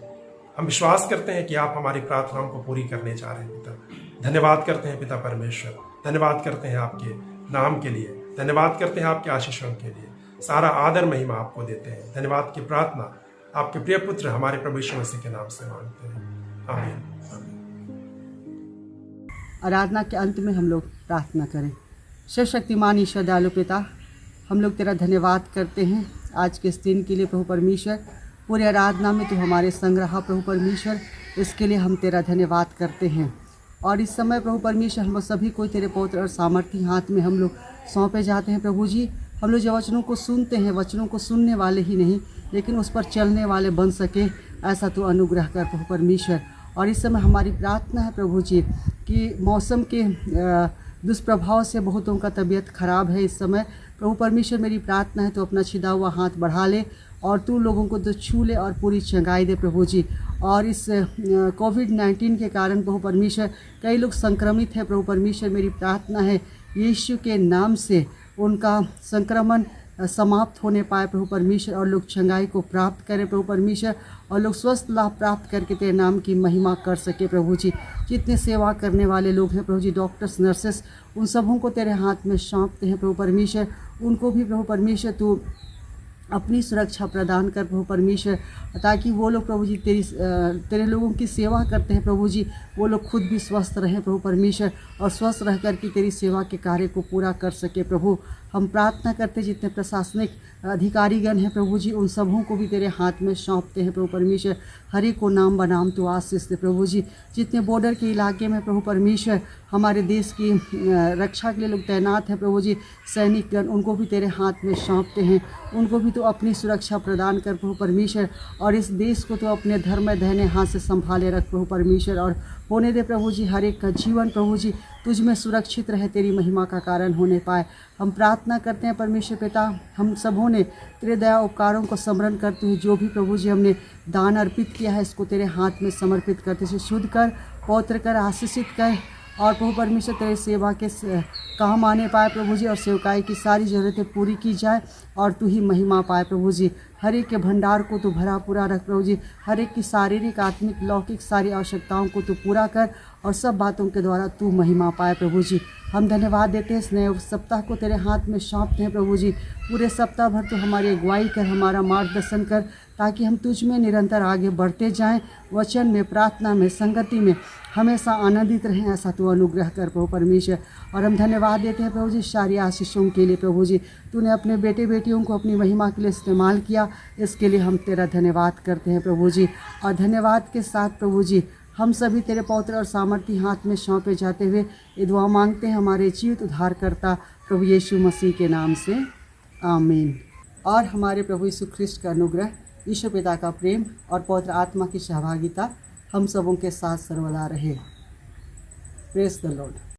हम विश्वास करते हैं कि आप हमारी प्रार्थनाओं को पूरी करने जा रहे हैं पिता। धन्यवाद करते हैं पिता परमेश्वर, धन्यवाद करते हैं आपके नाम के लिए, धन्यवाद करते हैं आपके आशीषों के लिए। सारा आदर महिमा आपको देते हैं। धन्यवाद की प्रार्थना आपके प्रिय पुत्र हमारे प्रभु यीशु मसीह के नाम से मांगते हैं, आमीन। आराधना के अंत में हम लोग प्रार्थना करें। सर्वशक्तिमान ईश्वर दयालु पिता, हम लोग तेरा धन्यवाद करते हैं आज के इस दिन के लिए प्रभु परमेश्वर। पूरी आराधना में तू हमारे संग रहा प्रभु परमेश्वर, इसके लिए हम तेरा धन्यवाद करते हैं। और इस समय प्रभु परमेश्वर, हम लोग सभी को तेरे पवित्र और सामर्थी हाथ में हम लोग सौंपे जाते हैं प्रभु जी। हम लोग जो वचनों को सुनते हैं, वचनों को सुनने वाले ही नहीं लेकिन उस पर चलने वाले बन सके, ऐसा तू अनुग्रह कर प्रभु परमेश्वर। और इस समय हमारी प्रार्थना है प्रभु जी कि मौसम के दुष्प्रभाव से बहुतों का तबीयत खराब है इस समय प्रभु परमेश्वर। मेरी प्रार्थना है तो अपना छिदा हुआ हाथ बढ़ा ले और तू लोगों को तो छू ले और पूरी चंगाई दे प्रभु जी। और इस कोविड-19 के कारण प्रभु परमेश्वर कई लोग संक्रमित हैं प्रभु परमेश्वर। मेरी प्रार्थना है यीशु के नाम से उनका संक्रमण समाप्त होने पाए प्रभु परमेश्वर और लोग चंगाई को प्राप्त करें प्रभु परमेश्वर और लोग स्वस्थ लाभ प्राप्त करके तेरे नाम की महिमा कर सके प्रभु जी। जितने सेवा करने वाले लोग हैं प्रभु जी, डॉक्टर्स, नर्सेस, उन सबों को तेरे हाथ में सौंपते हैं प्रभु परमेश्वर। उनको भी प्रभु परमेश्वर तू अपनी सुरक्षा प्रदान कर प्रभु परमेश्वर, ताकि वो लोग प्रभु जी तेरे लोगों की सेवा करते हैं प्रभु जी, वो लोग खुद भी स्वस्थ रहें प्रभु परमेश्वर और स्वस्थ रह कर के तेरी सेवा के कार्य को पूरा कर सके प्रभु। हम प्रार्थना करते जितने प्रशासनिक अधिकारीगण हैं प्रभु जी, उन सबों को भी तेरे हाथ में सौंपते हैं प्रभु परमेश्वर। हर एक को नाम बनाम तो आशीष दे प्रभु जी। जितने बॉर्डर के इलाके में प्रभु परमेश्वर हमारे देश की रक्षा के लिए लोग तैनात हैं प्रभु जी, सैनिकगण, उनको भी तेरे हाथ में सौंपते हैं। उनको भी तो अपनी सुरक्षा प्रदान कर प्रभु परमेश्वर और इस देश को तो अपने धर्म दाहिने हाथ से संभाले रख प्रभु परमेश्वर और होने दे प्रभु जी हर एक का जीवन प्रभु जी तुझ में सुरक्षित रहे, तेरी महिमा का कारण होने पाए। हम प्रार्थना करते हैं परमेश्वर पिता, हम सबों ने तेरे दया उपकारों को स्मरण करते हुए जो भी प्रभु जी हमने दान अर्पित किया है इसको तेरे हाथ में समर्पित करते हुए शुद्ध कर, पवित्र कर, आशीषित कर और प्रभु परमेश्वर तेरे सेवा के काम आने पाए प्रभु जी और सेवकाई की सारी ज़रूरतें पूरी की जाए और तू ही महिमा पाए प्रभु जी। हर एक के भंडार को तू भरा पूरा रख प्रभु जी, हर एक की शारीरिक, आत्मिक, लौकिक सारी आवश्यकताओं को तू पूरा कर और सब बातों के द्वारा तू महिमा पाए प्रभु जी। हम धन्यवाद देते हैं, इस नए सप्ताह को तेरे हाथ में सौंपते हैं प्रभु जी। पूरे सप्ताह भर तो हमारी अगुवाई कर, हमारा मार्गदर्शन कर, ताकि हम तुझ में निरंतर आगे बढ़ते जाएं, वचन में, प्रार्थना में, संगति में हमेशा आनंदित रहें, ऐसा तू अनुग्रह कर प्रभु परमेश्वर। और हम धन्यवाद देते हैं प्रभु जी सारी आशीषों के लिए प्रभु जी। तूने अपने बेटे बेटियों को अपनी महिमा के लिए इस्तेमाल किया, इसके लिए हम तेरा धन्यवाद करते हैं प्रभु जी। और धन्यवाद के साथ प्रभु जी हम सभी तेरे पवित्र और सामर्थी हाथ में सौंपे जाते हुए ये दुआ मांगते हैं हमारे जीवित उद्धारकर्ता प्रभु यीशु मसीह के नाम से, आमीन। और हमारे प्रभु यीशु ख्रिस्ट का अनुग्रह, ईश्वर पिता का प्रेम और पवित्र आत्मा की सहभागिता हम सबों के साथ सर्वदा रहे। Praise the Lord.